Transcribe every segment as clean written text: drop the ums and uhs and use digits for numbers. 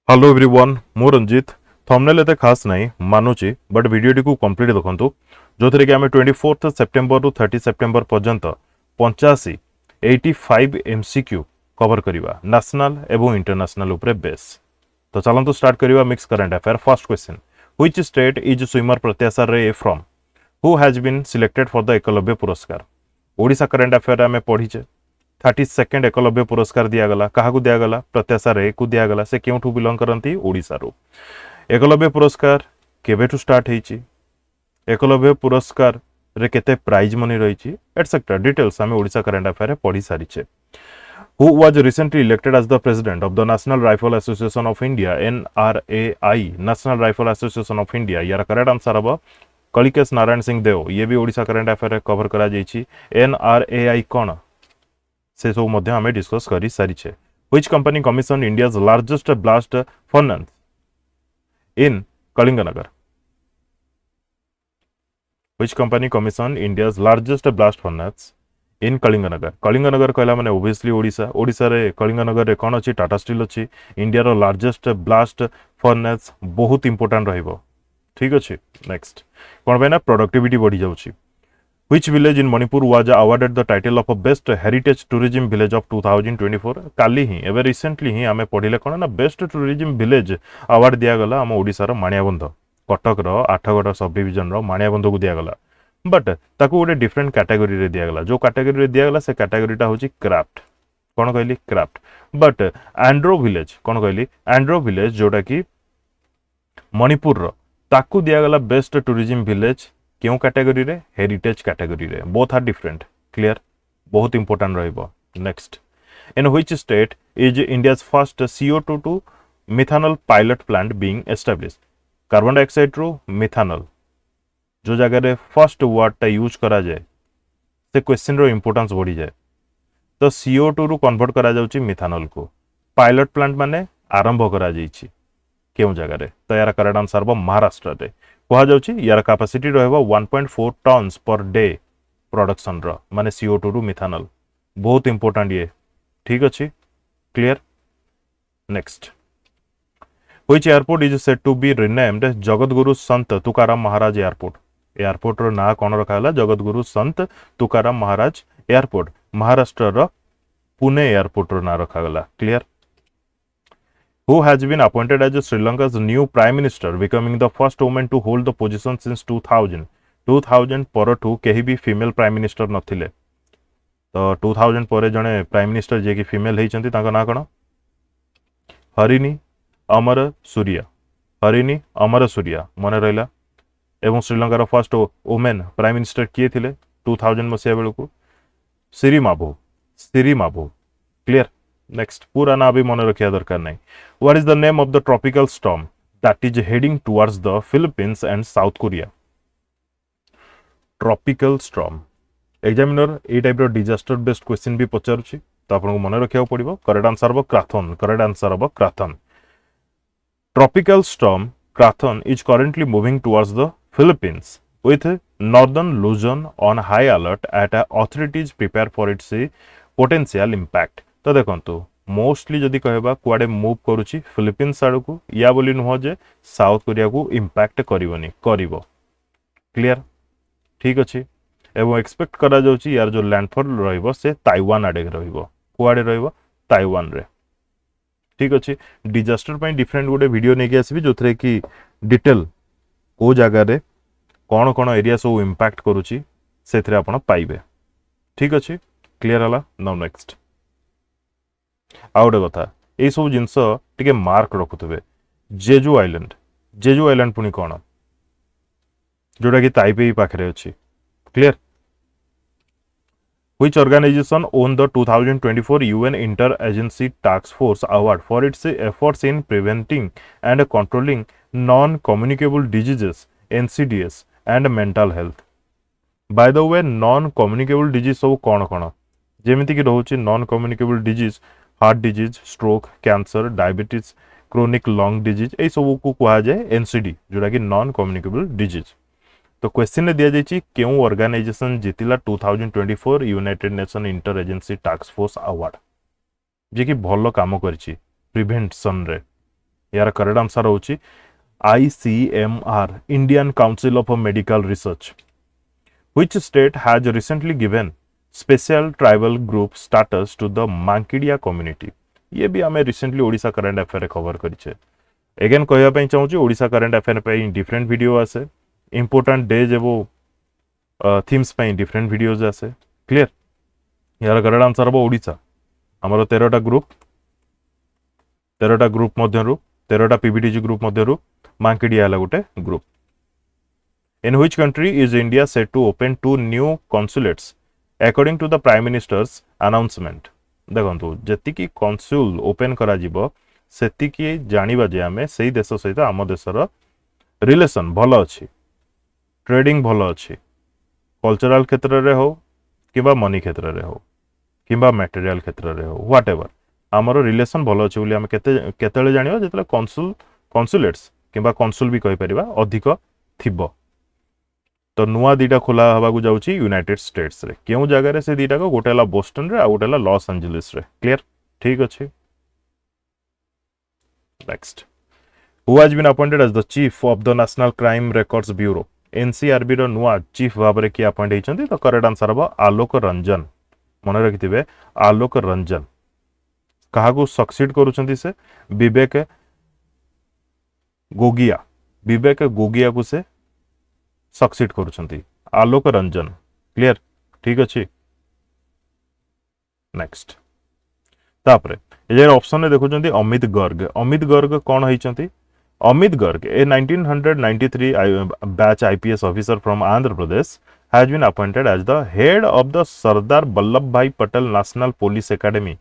Hello everyone मु Ranjit thumbnail एते खास नहीं मानुची बट वीडियो को कंप्लीट देखंतु जो थरे कि आमे 24 सेप्टेम्बर रु 30 सेप्टेम्बर पर्यंत 85 85 एमसीक्यू कवर करिवा नेशनल एवं इंटरनेशनल उपरे बेस। तो चलंतु स्टार्ट करिवा mix current affair. First question, which state is swimmer Pratyasha Ray from who has been selected for the Eklavya Puraskar. Odisha current affair आमे पढिचे 32nd एकलव्य पुरस्कार दिगला क्या दिगला प्रत्याशा रे को दिगला से क्यों बिलंग करती ओडिशा रो। एकलव्य पुरस्कार केबेठू स्टार्ट होईची, एकलव्य पुरस्कार रे केते प्राइज मनी रही एटसेट्रा डिटेल्स आम ओडिशा करंट अफेयर पढ़ी सारीचे। Who was recently elected as the president of the National Rifle Association of India NRAI National Rifle Association of India. यार करेक्ट आंसर हम कलिकेश नारायण सिंह देव। ये भी ओडिशा करंट अफेयर कवर करा जायछि। NRAI कौन से सब मध्य हमें डिस्कस करी सारीचे। Which company commission India's largest blast furnace in Kalinganagar. Which company commission India's largest blast furnace in Kalinganagar. Kalinganagar कहला माने ओबियसली ओडिशा। ओडिशा रे कलिंगनगर रे कोन अछि टाटा स्टील अछि। इंडिया रो लार्जेस्ट ब्लास्ट फर्नेस बहुत इंपोर्टेंट रहिबो। ठीक अछि। नेक्स्ट कोन बेना प्रोडक्टिविटी बढ़ी जाउछि। Which village in Manipur was awarded the title of a best heritage tourism village of 2024? काली ही एवं रिसेंटली ही आमे पढ़िले कोन ना बेस्ट टूरिज्म विलेज अवार्ड दिया गला आम ओडिसा रो माणियाबंध कटक रो आठगड़ सब डिवीजन रो माणियाबंध को दिया गला। बट ताको गोटे डिफरेंट कैटेगरी रे दिया गला। जो कैटेगरी रे दिया गला से कैटेगरीटा होची क्राफ्ट। कोन कहली क्राफ्ट। बट एंड्रो विलेज कोन कहली एंड्रो विलेज जोटा कि मणिपुर रो ताको दिया गला बेस्ट टूरिज्म विलेज क्यों कैटेगरी रे हेरिटेज कैटेगरी रे। Both are different. क्लियर बहुत इंपोर्टेंट रहिबो। Next in which state is India's first CO2 to methanol pilot plant being established. Carbon dioxide रो मिथानल जो जगह रे फर्स्ट वर्ड टा यूज करा जाए से क्वेश्चन रो इंपोर्टेंस बढ़ी जाए। तो CO2 रु कन्वर्ट करा जाउची मिथानल को। पायलट प्लांट माने आरंभ करा जाइछि केउ जगह रे। तो यार करेक्ट आंसर बो महाराष्ट्र रे कहा जाउची। यार कैपेसिटी रहबो 1.4 टन्स पर डे प्रोडक्शन रो माने CO2 रु मिथानल। बहुत इंपोर्टेंट ये। ठीक अछि। Clear. Next which airport is said to be renamed Jagatguru Sant Tukaram Maharaj airport. Airport रो ना कोन रखाला जगतगुरु संत तुकाराम महाराज एयरपोर्ट। महाराष्ट्र रो पुणे एयरपोर्ट रो ना रखागला। Clear. Who has been appointed as Sri Lanka's new Prime Minister, becoming the first woman to hold the position since 2000? 2000 परठू केही भी फीमेल प्राइम मिनिस्टर नथिले। तो 2000 पर जने प्राइम मिनिस्टर जे कि फीमेल हेइचंती तांका ना कोन हरिणी अमर सूर्या। हरिणी अमर सूर्या मने रहला। एवं Sri Lanka row first women prime minister किए थिले 2000 मसिया बेलकू सिरी माभो। सिरी माभो। क्लियर। नेक्स्ट पूरा ना भी मन रखिया दरकार नहीं। What is the name of the tropical storm that is heading towards the Philippines and South Korea. Tropical storm examiner ए टाइप रो डिजास्टर बेस्ड क्वेश्चन भी पचारुछि तो आपन को मन रखिया पड़िबो। करेक्ट आंसर हो क्राथन। करेक्ट आंसर हो Krathon. Tropical storm Krathon is currently moving towards the Philippines with northern Luzon on high alert at authorities prepare for its potential impact। तो देखंतु मोस्टली जदि कहबा कुआडे मूव करूची फिलीपींस आड़ को या बोली नुह जे साउथ कोरिया को इंपैक्ट करिवनी करिवो। क्लियर। ठीक अछि। एवं एक्सपेक्ट करा जाउची यार जो लैंडफॉल रहइबो से ताइवान आडे रहइबो। कुआडे रहइबो ताइवान रे। ठीक अछि। डिजास्टर पई डिफरेंट गोटे वीडियो नेके आसीबी जोथरे कि डिटेल को जगह रे कौन कौन एरिया सब इंपैक्ट करूची सेथरे आपण पाइबे। ठीक अछि। क्लियर हला। नाउ नेक्स्ट आउ गोटे कथा ये सब जिनस टिके मार्क रखुथे। जेजू आइलैंड पुनी कौन जोटा कि ताइपे पाखरे अछि। Clear. Which organization won the 2024 UN Inter-Agency Task Force Award for its efforts in preventing and controlling non-communicable diseases NCDs and mental health? By the way non communicable disease सब कौन कौन जेमिति कि रहउची non communicable disease heart disease stroke cancer diabetes chronic lung disease ए सब को कहा जाए NCD जोटा कि नॉन कम्युनिकेबल डिजीज। तो क्वेश्चन दिया जाइए क्यों ऑर्गेनाइजेशन जीतिला 2024 United Nation inter agency task force award जे कि भलो काम करछि प्रिवेंशन रे यार करेक्ट आंसर होची ICMR, Indian Council of Medical Research. Which state has recently given special tribal group status to the Mankidia community? ये भी हमें recently Odisha current affair cover करिछे. अगेन कहया पई चाहूची ओडिशा करंट अफेयर पे डिफरेंट वीडियो आसे, इंपोर्टेंट डेज एवो थीम्स पे डिफरेंट वीडियोज आसे. क्लियर? यार करेक्ट आंसर हो ओडिशा. हमर 13टा ग्रुप मध्यरु 13टा PBTG ग्रुप मध्यरु मांकिडिया हला गोटे group. In which country is India set to open 2 new consulates according to the Prime Minister's announcement? देखो जेतिकी कन्सुल ओपन करा जिवो सेतिकी जानिबा जे आमे सेही देश सहित आम देशर रिलेशन भलो अछि, ट्रेडिंग भलो अछि, कल्चरल क्षेत्र रे हो किबा मनी क्षेत्र रे हो किबा मटेरियल क्षेत्र रे हो, व्हाटएवर आमर रिलेशन भलो अछि बोली आमे केतेले जानिबा जेतले कन्सुलेट्स किबा कन्सुल भी कहि परिबा अधिक थिबो. तो नुआ दीटा खोला हवा को जाउची यूनाइटेड स्टेट्स रे. केउ जगह रे से दीटा को गोटेला बोस्टन रे आ गोटेला लॉस एंजेलिस रे. क्लियर? ठीक अछि. Next, who has been appointed as the chief of the National Crime Records Bureau? NCRB रो नुआ चीफ भाबरे की अपॉइंट हेचंती. तो करेक्ट आंसर हबो आलोक रंजन. मन रखिथिबे आलोक रंजन. कहा को सक्सीड करूचंती से? विवेक गोगिया. विवेक गोगिया को से सक्सीड करूचंती. आलोक रंजन. क्लियर? ठीक अछि. नेक्स्ट, तापरे ए ऑप्शन ने देखुचंती अमित गर्ग. अमित गर्ग कौन होइचंती? Amit Garg a 1993 batch IPS officer from Andhra Pradesh has been appointed as the head of the Sardar Vallabh Bhai Patel national police academy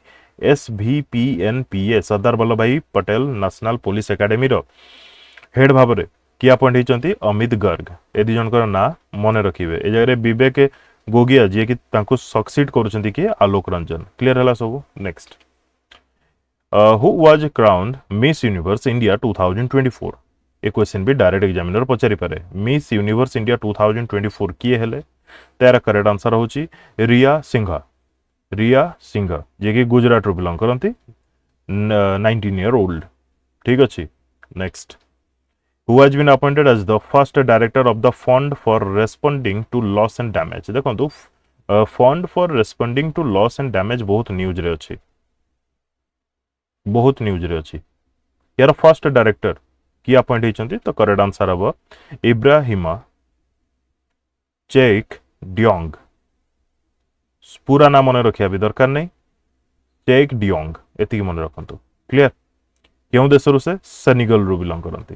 SVPNPA. Sardar Vallabh Bhai Patel national police academy रो हेड भाबरे की अपॉइंट होइचंती अमित गर्ग. ए दी जनकर ना मने रखिबे. ए जगह विवेक गोगिया जे कि तांको सक्सीड करूचंती कि आलोक रंजन. क्लियर हला सब? Next, who was crowned miss universe India 2024? A question भी डायरेक्ट एग्जामिनर पचारि पारे. मिस यूनिवर्स इंडिया 2024 किए हेले? तार करेक्ट आंसर होची रिया सिंह. रिया सिंह जे कि गुजरात रो बिलोंग करंती, 19 ईयर ओल्ड. ठीक अछि. Next, who has been appointed as the first director of the fund for responding to loss and damage? देखो fund for responding to loss and damage बहुत news रे अछि, बहुत news रे अछि. यार फर्स्ट डायरेक्टर की अपॉइंट हेचंती? तो करेक्ट आंसर हबो इब्राहिमा चेक डियोंग. पूरा नाम मन रखिया भी दरकार नहीं. चेक डियोंग एति मन रखंतु. क्लियर? केउ देशरु से? सेनेगल रो बिलोंग करंती.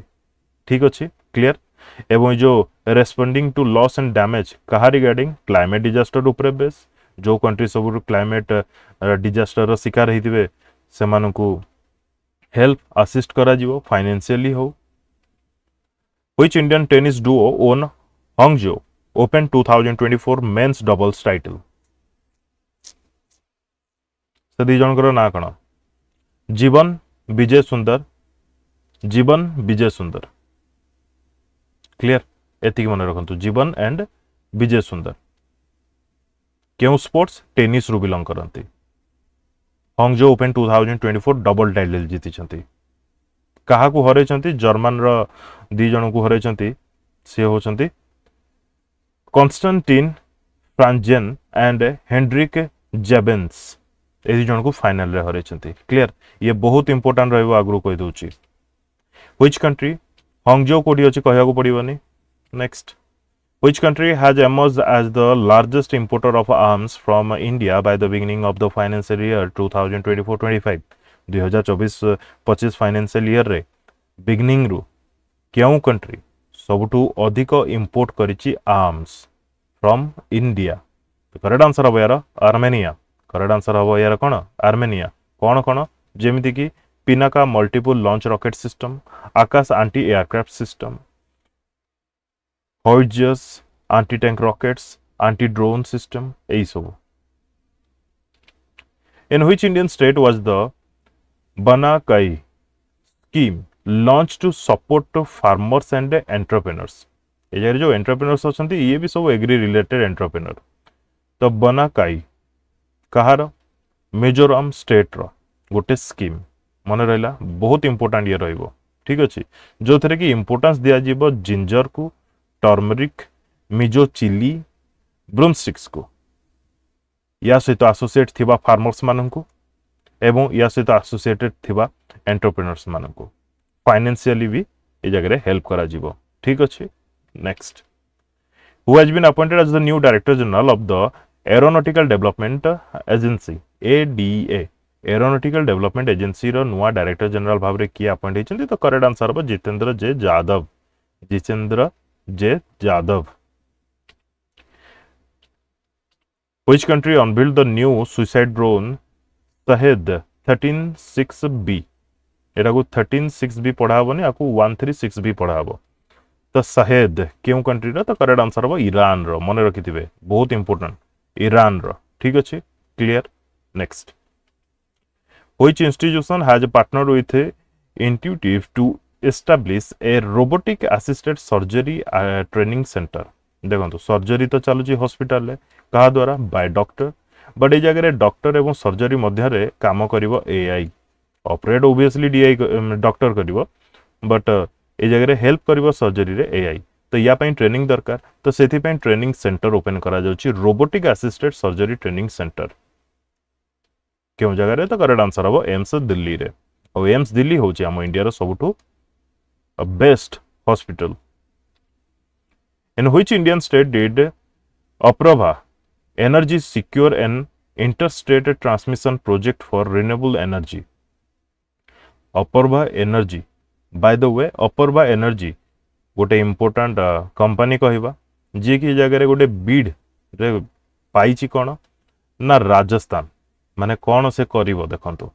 ठीक अच्छे. क्लियर? एवं जो responding to loss and damage कहा रिगार्डिंग क्लाइमेट डिजास्टर ऊपर बेस. जो कंट्री सब क्लाइमेट डिजास्टर शिकार होइतिबे सेमानकु हेल्प असिस्ट करा जिवो फाइनेंशियली हो. Which Indian tennis duo won Hangzhou Open 2024 men's doubles title? से दी जनकर ना कण? जीवन विजय सुंदर. जीवन विजय सुंदर. क्लियर? एति मन रखंतु जीवन एंड विजय सुंदर. केउ स्पोर्ट्स? टेनिस रु बिलोंग करंती. हांगझो ओपन 2024 डबल टाइटल जीति छंती. कहा को हरै छंती? जर्मन रो दी जण को हरै छंती. से हो छंती कॉन्स्टेंटिन फ्रांजेन एंड हेनरिक जेबेंस. ए दी जण को फाइनल रे हरै छंती. क्लियर? ये बहुत इंपोर्टेंट रहबो आगु कहि दोची. Which country? हांगझो कोडी अछि कहया को पड़िबनी. Next, which country has emerged as the largest importer of arms from India by the beginning of the financial year 2024-25? 2024-25 financial year रे बिगिनिंग रु केउ कंट्री सबटू अधिक इंपोर्ट करिछि आर्म्स फ्रॉम इंडिया? तो करेक्ट आंसर हबो यार आर्मेनिया. करेक्ट आंसर हबो यार कोन? Armenia. कोन कोन? जेमिति कि Pinaka multiple launch rocket system, Akash anti aircraft system, हॉर्जियस anti tank rockets, anti drone system, एई सब. In which Indian state was the Banakai scheme launch to support farmers and entrepreneurs? ए जो एंटरप्रेन्योर्स अछंती ये भी सब एग्री रिलेटेड एंटरप्रेन्योर. तो बनाकाई कहार? मिजोरम स्टेट रो गोटे स्कीम. मन रहिला बहुत इंपोर्टेंट ये रहइबो. ठीक अच्छे जो थे कि इंपोर्टेंस दिया जीवो जिंजर को टर्मरिक मिजो चिली ब्रूमस्टिक्स को या सहित एसोसिएट थिबा फार्मर्स माननकु एवं या सहित एसोसिएटेड थिबा एंटरप्रेन्योर्स माननकु फाइनेंशियली भी ए जगह हेल्प करा जीवो ठीक अच्छे next who has been appointed as the new Director General of the Aeronautical Development Agency ADA Aeronautical Development Agency रो नुआ Director General भाव रे किए अपॉइंट होइछन्ती तो करेक्ट आंसर हो जितेंद्र जे यादव जितेंद्र जे Yadav Which country unveiled the new suicide drone Shahed 136B एटा को 136B पढ़ा हबनी आकु 136B पढ़ा हबो तो शाहेद क्यों कंट्री रो तो करेक्ट आंसर हो ईरान रो मन रखिथिबे बहुत इंपोर्टेंट ईरान रो ठीक अछि clear next which institution has partner with Intuitive to establish a robotic assisted surgery training centre देखो सर्जरी तो चलुची हॉस्पिटल रे कहा द्वारा बाय डॉक्टर बट ए जगह डॉक्टर एवं सर्जरी मध्य रे काम करिवो एआई ऑपरेट ऑब्वियसली डीआई डॉक्टर करिवो बट ए जगह हेल्प करिवो सर्जरी रे एआई तो या पई ट्रेनिंग दरकार तो सेथि पई ट्रेनिंग सेंटर ओपन करा जाउची robotic assisted surgery training centre क्यों जगह रे तो करेक्ट आंसर हो एम्स दिल्ली रे और एम्स दिल्ली होची हम इंडिया रो सबुठु best hospital in which Indian state did Apraava energy secure an interstate transmission project for renewable energy Apraava energy by the way Apraava energy गोटे इंपोर्टेंट कंपनी कहवा जी की जगह गोटे बीड रे पाइची कौन ना राजस्थान माने कौन से करिवो देखंतु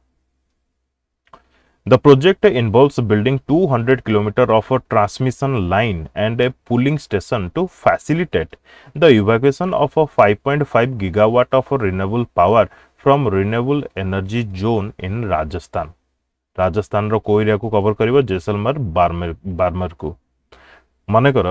the project involves building 200 kilometre of a transmission line and a pooling station to facilitate the evacuation of a 5.5 gigawatt of renewable power from renewable energy zone in Rajasthan Rajasthan रो कोई एरिया को कवर करिवो जैसलमेर बार्मर को माने कर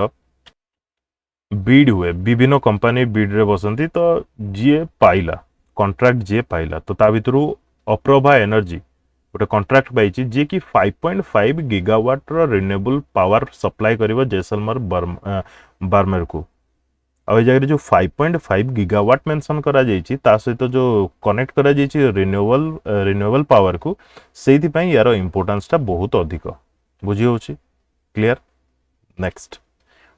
बीड हुए विभिन्न कंपनी बीड रे बसंती तो जे पाइला कॉन्ट्रैक्ट जे पाइला तो ता भितरु अप्रभा एनर्जी गोटे कॉन्ट्रैक्ट पाइची जे कि 5.5 गीगावाट रो रिन्यूएबल पावर सप्लाई करिवो जैसलमेर बार्मर को आ जगह जो 5.5 गीगावाट मेंशन करा जाइछि ता सहित जो कनेक्ट करा जाइछि रिन्यूएबल पावर को सेति पई यार इंपोर्टेंस ता बहुत अधिक बुझी होछि clear next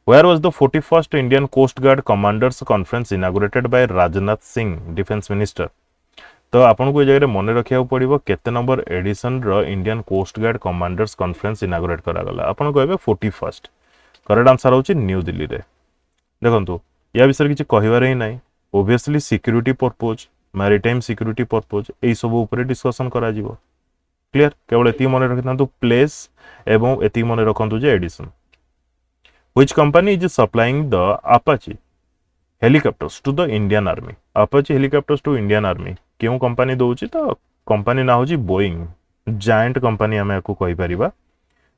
where was the 41st Indian Coast Guard commanders conference inaugurated by Rajnath Singh defence minister तो आपन को जगह मन रखिया पड़िबो केते नंबर एडिशन रो Indian Coast Guard commanders conference inaugurate करा गला आपन कहबे 41st करेक्ट आंसर होछि न्यू दिल्ली रे देखंतु या विषय किसी कहबार ही ना obviously security purpose maritime security purpose यही सब ऊपर डिस्कशन करा जीवो क्लियर केवल एति मन रखिथांतु प्लेस एवं एति मन रखंतु जे edition which company is supplying the Apache helicopters to the Indian Army Apache helicopters to Indian Army क्यों कंपनी दोउची तो कंपनी ना होची बोइंग जायंट कंपनी हमें को कहि परिबा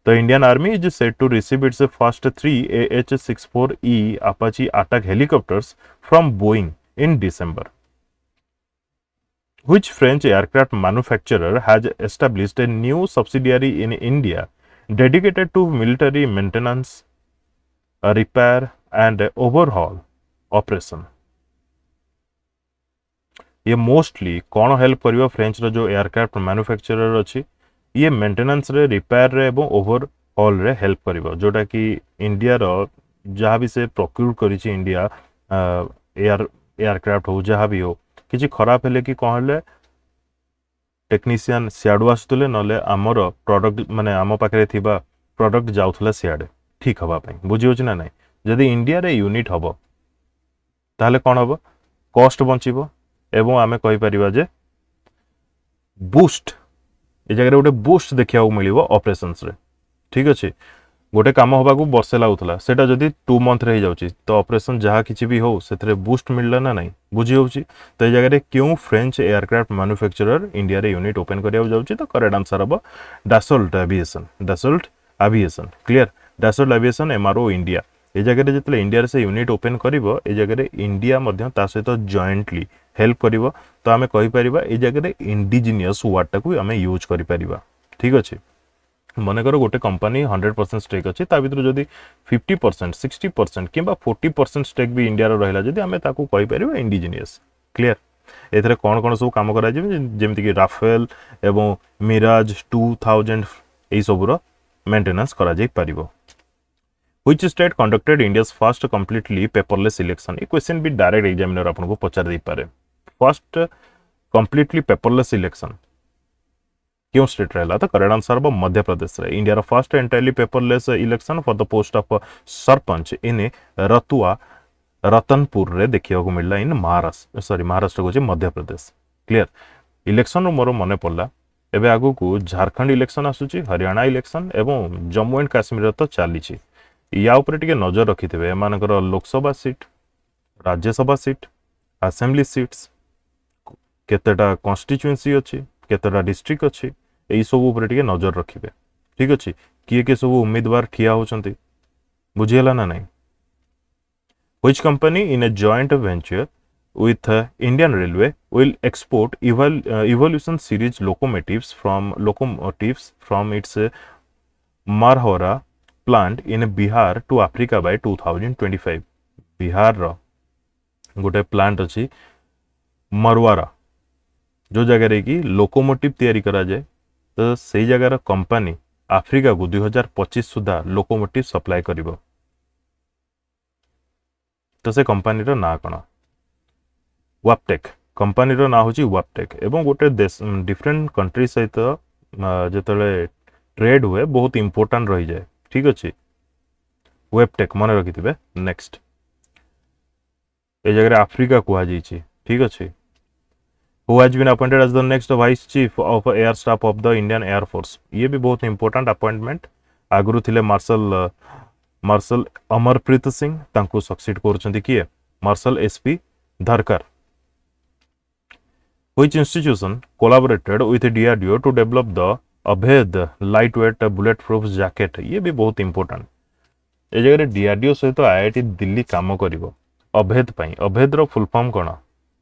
The Indian Army is said to receive its first 3 AH-64E Apache attack helicopters from Boeing in December. Which French aircraft manufacturer has established a new subsidiary in India dedicated to military maintenance, repair and overhaul operation? ये mostly कौन help करियो French रो जो aircraft manufacturer अछि ये maintenance रे repair रे एवं overall रे हेल्प करिवो जोटा कि इंडिया रो जहाँ भी से प्रोक्यूर करिछि इंडिया एयरक्राफ्ट हो जहाँ भी हो किछि खराब हेले कि कहले टेक्नीशियन सियाडू आसुतले नले आमर प्रोडक्ट माने आम पाखरे थिबा प्रोडक्ट जाउथला सियाडे ठीक हवा पई बुझी होछि ना नाही जदि इंडिया रे यूनिट हबो ताले कोन हबो कॉस्ट बंचिबो एवं आमे कहि परिबा जे बूस्ट ए जगह गोटे बूस्ट देखा मिलो ऑपरेशंस रे ठीक अच्छे गोटे काम हवा को वर्षे लागुला सेटा जदि 2 मंथ रे जाउची तो ऑपरेशन जहाँ किछि भी हो सेथरे बूस्ट मिलला ना नहीं बुझी होउची तो ए जगह क्यों फ्रेंच एयरक्राफ्ट मैन्युफैक्चरर इंडिया रे यूनिट ओपन करिया जाउची तो करेक्ट आंसर हबो Dassault Aviation clear Dassault Aviation MRO India ए जगह जितले इंडिया से यूनिट ओपन करिवो ए जगह इंडिया मध्य ता सहित जॉइंटली हेल्प करिवो तो आमे कहि परिबा ए जगह इंडिजिनियस वर्ड टाकू आमे यूज करि परिबा ठीक अछि मनकर गोटे कंपनी 100% स्टेक अच्छी भर जदि 50% 60% कि 40% स्टेक भी इंडिया रहा जदि आम कहीपर इंडिजिनियस क्लीयर एथरे कौन कौन सब कम करमती राफेल एवं मिराज 2000 यही सबूर मेंटेनेंस करा जाई परिबो। Which state conducted India's first completely paperless election? ये क्वेश्चन भी डायरेक्ट एग्जामिनर आपको पचार दे पारे। फर्स्ट कंप्लीटली पेपरलेस इलेक्शन क्यों स्टेट रहा तो करेक्ट आंसर हम मध्य प्रदेश रे India first entirely paperless election for the post of sarpanch in Ratua Ratanpur रे देखिया को मिलला इन महाराष्ट्र को मध्य प्रदेश क्लियर। इलेक्शन मोर मन पड़ला एबे आगु को झारखंड इलेक्शन आसुची हरियाणा इलेक्शन एवं जम्मू एंड काश्मीर तो चली या उपरे टिके नजर रखिथिबे एमानकर Lok Sabha seat Rajya Sabha seat assembly seats केतेटा कॉन्स्टिट्यूएंसी अच्छी केतेटा डिस्ट्रिक्ट अच्छी यही सब उपरे टिके नजर रखिबे ठीक अच्छी किए सब उम्मीदवार ठिया होचंती बुझियला ना नहीं। Which company in a joint venture with Indian Railway will export Evolution series locomotives from its Marhora plant in Bihar to Africa by 2025? Bihar रो गोटे प्लांट अच्छी मरवारा जो जगह कि लोकोमोटिव तैयारी करा जाए तो सही जगार कंपनी आफ्रिका को 2025 सुधा लोकोमोटिव सप्लाई करिवो तो से कंपनी रो ना कौन वापटेक कंपनी रो ना होची वापटेक एवं गोटे देश डिफरेंट कंट्री सहित जिते ट्रेड हुए बहुत इंपोर्टेंट रही जाए ठीक अच्छे वेबटेक मन रखिथे। नेक्स्ट ए जगह आफ्रिका कहुई ठीक अच्छे who has been appointed as the next vice chief of air staff of the Indian air force ये भी बहुत इंपोर्टेंट अपॉइंटमेंट आगुरी थिले मार्शल अमरप्रीत सिंह तांको सक्सीड करछंती किए marshal SP Dharkar. Which institution collaborated with DRDO to develop the Abhed lightweight bullet proof jacket ये भी बहुत इंपोर्टेंट ए जगह डीआरडीओ सहित आईआईटी दिल्ली काम करिवो अभेद पई अभेद रो फुल फॉर्म कोन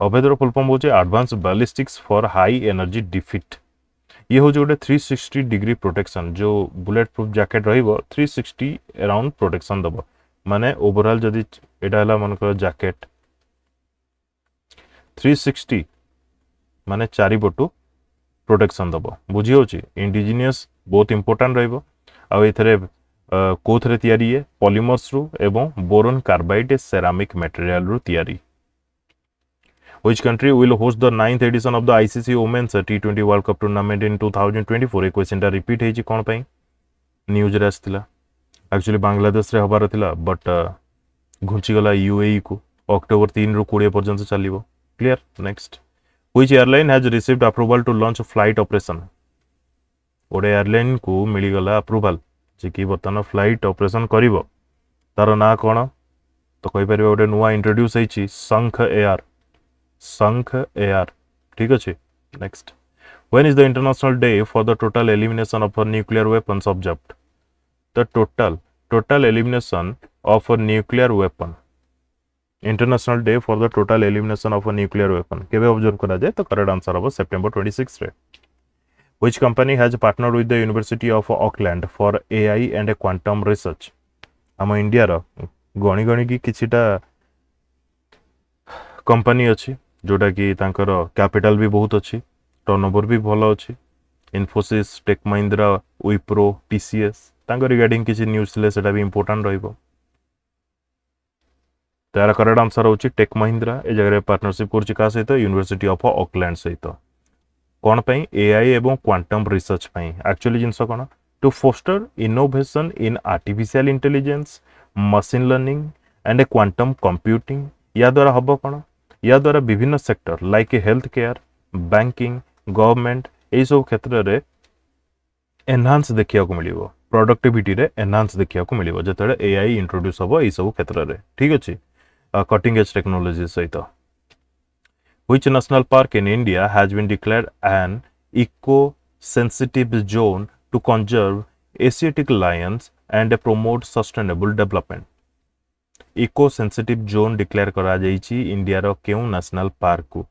अभेद रो फुल फॉर्म होचे advance ballistics for high energy defeat ये हो गोटे 360 डिग्री प्रोटेक्शन जो बुलेट प्रूफ जैकेट रहिबो 360 अराउंड प्रोटेक्शन दबो माने ओवरऑल जदी एटा हला मन को जैकेट 360 माने चारि पटु प्रोटेक्शन दबो बुझी होची इंडिजिनियस बहुत इंपोर्टेंट रहिबो आ एथरे कोथरे तयारी है पॉलीमर्स रु एवं बोरोन कार्बाइड सेरामिक मटेरियल रु तयारी। Which country will host the 9th edition of the ICC Women's T20 World Cup tournament in 2024? A question टा रिपीट हेची कोन पई न्यूज रे आस्तिला एक्चुअली बांग्लादेश रे हबार थिला बट घुंची गला यूएई को अक्टोबर 3 रु 20 पर्यंत चलिबो clear. Next Which airline has received approval to launch flight operation? ओडे एयरलाइन को मिली गला अप्रूवल जे कि बर्तन फ्लाइट ऑपरेशन करिवो तार ना कोन तो कहि परिबो ओडे नुवा इंट्रोड्यूस हेची शंख एयर ठीक अछि। Next When is the international day for the total elimination of nuclear weapons observed? The total elimination of a nuclear weapon international day for the total elimination of a nuclear weapon केबे observe करा जाए तो correct answer हम September 26 रे। Which company has partnered with the University of Auckland for AI and quantum research? हम India रो गणी गणी की किछिटा कंपनी अछि जोटा कि तांकर कैपिटल भी बहुत अछि टर्नओवर भी भलो अछि इन्फोसिस टेक महिंद्रा विप्रो टीसीएस तांकर रिगार्डिंग किछि न्यूज़ ले सेटा भी इंपोर्टेंट रहइबो तार करेक्ट आंसर होची टेक महिंद्रा ए जगह पार्टनरशिप करछि का सहित यूनिवर्सिटी ऑफ ऑकलैंड सहित कोन पई एआई एवं क्वांटम रिसर्च पई एक्चुअली जिंस कोन to foster innovation in artificial intelligence machine learning and quantum computing या द्वारा हबो कोन या द्वारा विभिन्न sector like health care banking government ए सब क्षेत्र रे एनहांस देखिया को मिलिवो प्रोडक्टिविटी रे एनहांस देखिया को मिलिवो जतले एआई इंट्रोड्यूस हबो ए सब क्षेत्र रे ठीक अछि cutting edge technology सहित। Which national park in India has been declared an eco-sensitive zone to conserve Asiatic lions and promote sustainable development? Eco-sensitive zone declare करा जाइछि इंडिया रो केउ नेशनल पार्क को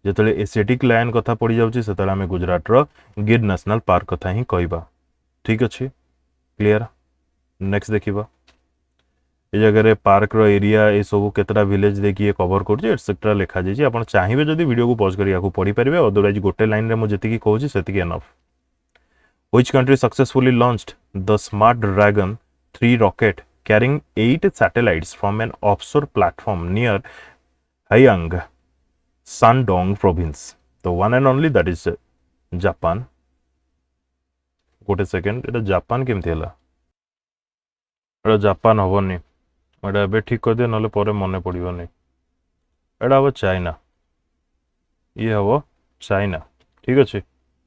जतले एशियाटिक लायन कथा पड़ी जाउछि सेतले हमें गुजरात रो गिर नेशनल पार्क कथा ही कहबा ठीक अच्छे क्लियर नेक्स्ट देखिबा ए जगह पार्क रो एरिया ए सब केतरा विलेज देखिए कवर कर एटसेट्रा लिखा जाइए आप चाहिए जदि वीडियो को पॉज करिया पढ़ी पारे अदरवाइज गोटे लाइन रे मुझे जी कहूँ से enough Which country successfully launched the Smart Dragon 3 rocket carrying 8 satellites from an offshore platform near Hayang, Shandong province? The one and only that is Japan. गोटे सेकेंड एटा जापान केमती हला एटा जापान हबनी एटा एबे ठीक कर दिया नले परे मने पड़िबनी एटा हबो चाइना ये हबो चाइना ठीक अछि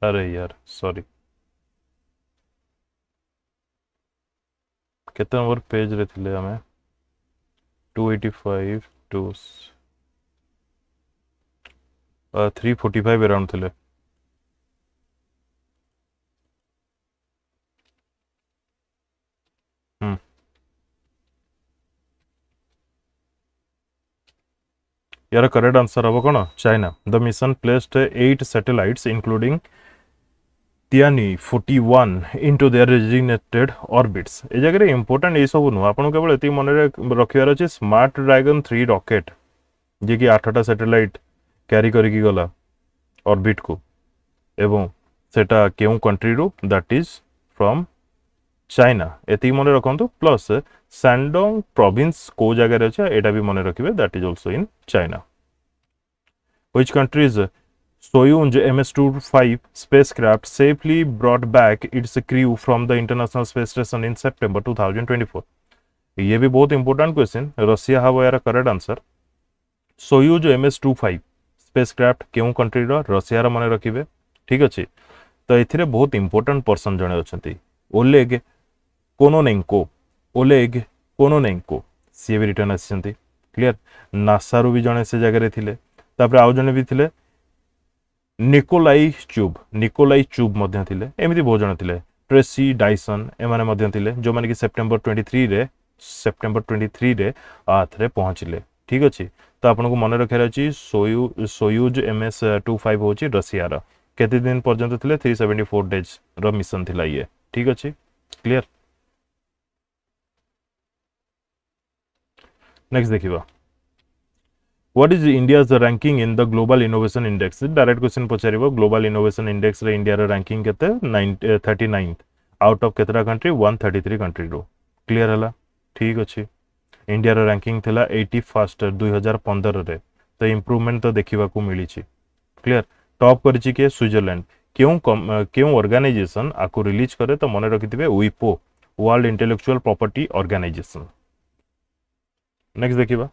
अरे यार सॉरी केते नंबर पेज रे थिले हमें 285 टू 345 अराउंड थिले यार करेक्ट आंसर हम कौन China the mission placed 8 satellites including Tianyi 41 into their designated orbits ए जगह इंपोर्टेंट ये सब नु आपन केवल एति मन रे रखियार अछि स्मार्ट ड्रैगन 3 रॉकेट जे कि 8टा सैटेलाइट कैरी करी की गला ऑर्बिट को एवं सेटा केउ कंट्री रो दैट इज फ्रॉम चाइना एति मन रखंतु प्लस सैंडोंग प्रोविंस को जगह रे अछि एटा भी मन रखिबे that is also in China which countries Soyuz MS-25 spacecraft safely brought back its crew from the International Space Station in September 2024. ये भी बहुत इंपोर्टेंट क्वेश्चन रशिया हबो यार correct answer Soyuz MS-25 spacecraft केउ कंट्री रो Russia रो माने रखिबे ठीक अछि तो एथिरे बहुत इंपोर्टेंट पर्सन जणे अछंती ओलेग कोनोनेंको सी भी रिटर्न आछंती क्लियर नासा रो भी जणे से जगह रे थिले तापर आउ जणे भी थिले निकोलाई चुब मध्य थिले एमिति बहुत जण थिले ट्रेसी डाइसन एमाने मध्य थिले जो माने कि सेप्टेम्बर 23 रे आथ रे पहुंचले ठीक अछि तो आपन को मन रखे अछि सोयूज MS-25 होची रशिया रा केते दिन पर्यंत थिले 374 डेज रो मिशन थिला ये ठीक अछि क्लियर नेक्स्ट देखिबा What is India's ranking in the Global Innovation Index? Direct question पचारिबो Global Innovation Index रे इंडिया रे रैंकिंग केते 39th आउट ऑफ केतरा कंट्री 133 कंट्री रो क्लियर हला ठीक अछि इंडिया रे रैंकिंग थिला 81st 2015 रे तो इंप्रूवमेंट तो देखिबा को मिली छी क्लियर टॉप करछि के स्विट्जरलैंड क्यों ऑर्गेनाइजेशन आको रिलीज करे तो मने रखिथिबे विपो world intellectual property organisation next देखिबा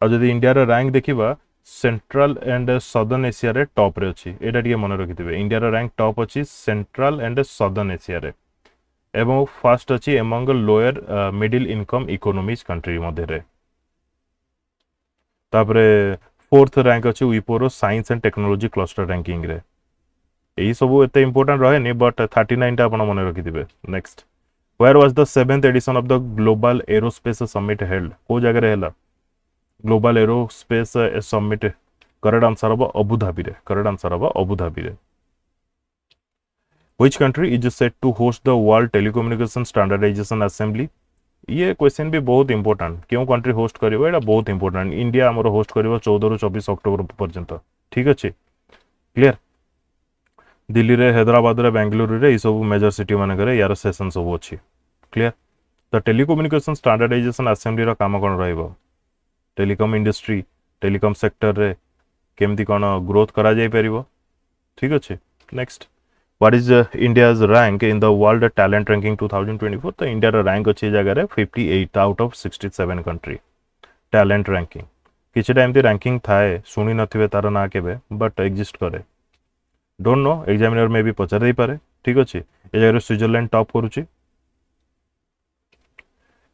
आ जदि इंडिया रे रैंक देखिबा सेंट्रल एंड सदर्न एशिया रे टॉप रे अछि एटा टिके मन रखिथिबे इंडिया रे रैंक टॉप अछि सेंट्रल एंड सदर्न एशिया रे एवं फर्स्ट अछि among lower middle income economies country मध्ये रे तापरे फोर्थ रैंक अछि विपोरो science and technology cluster ranking रे एही सब एते इंपोर्टेंट रहे नि बट 39 टा आपण मन रखिथिबे next where was the 7th edition of the global aerospace summit held को जगह रे हला global aerospace summit correct answer अब अबू धाबी रे which country is set to host the world telecommunication standardization assembly ये क्वेश्चन भी बहुत important क्यों कंट्री होस्ट करिवो एटा बहुत इंपोर्टेंट इंडिया हमर होस्ट करिवो 14 ରୁ 24 अक्टोबर पर्यंत ठीक अछि क्लियर दिल्ली रे हैदराबाद रे बेंगलुरु रे ई सब मेजर सिटी माने करे यार सेशन सब अछि clear the telecommunication standardization assembly रो काम कोन रहइबो टेलीकॉम इंडस्ट्री टेलीकॉम सेक्टर रे केमती कोन ग्रोथ करा जाय परिबो ठीक अछि next what is India's rank in the world talent ranking 2024 तो इंडिया रा रैंक अछि जगह रे 58 out of 67 country talent ranking किछि टाइम ती रैंकिंग थाए सुनी नथिबे तार ना केबे बट एग्जिस्ट करे डोंट नो एग्जामिनर में भी पचार दे पारे ठीक अछि ए जगह स्विट्जरलैंड टॉप करूची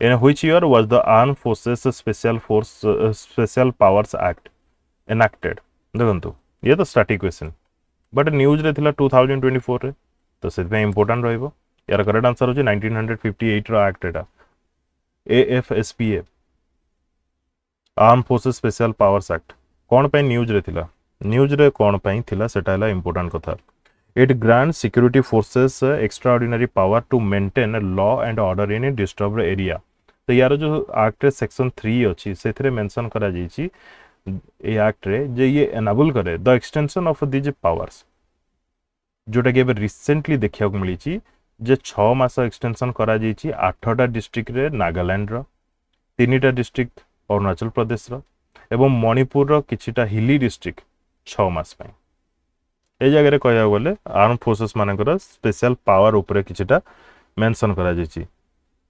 In which year was the Armed Forces Special Powers Act enacted? देखंतु ये तो स्टैटिक क्वेश्चन बट न्यूज रे थिला 2024 रे तो सेत इंपोर्टेंट रहइबो यार करेक्ट आंसर होची 1958 रो एक्ट एटा AFSPA arm forces special powers act कोन पे न्यूज रे थिला न्यूज रे कौन पाई थिला सेटा हला इंपोर्टेंट कथा it grant security forces extraordinary power to maintain law and order in disturbed area तो यार जो एक्ट रे सेक्शन 3 अछि सेथरे मेंशन करा जाईची ए एक्ट रे जे ये एनाबल करे the extension of these powers जोटा कि रिसेंटली देखा मिली जे 6 मास एक्सटेंशन करा जाईची 8टा डिस्ट्रिक्ट रे नागालैंड रो 3टा डिस्ट्रिक्ट अरुणाचल प्रदेश रो एवं मणिपुर रो किछिटा हिली डिस्ट्रिक्ट 6 मास पई ए जगह कहया गले आर्म फोर्सेस मानकर स्पेशल पावर ऊपर किछिटा मेंशन करा जाईची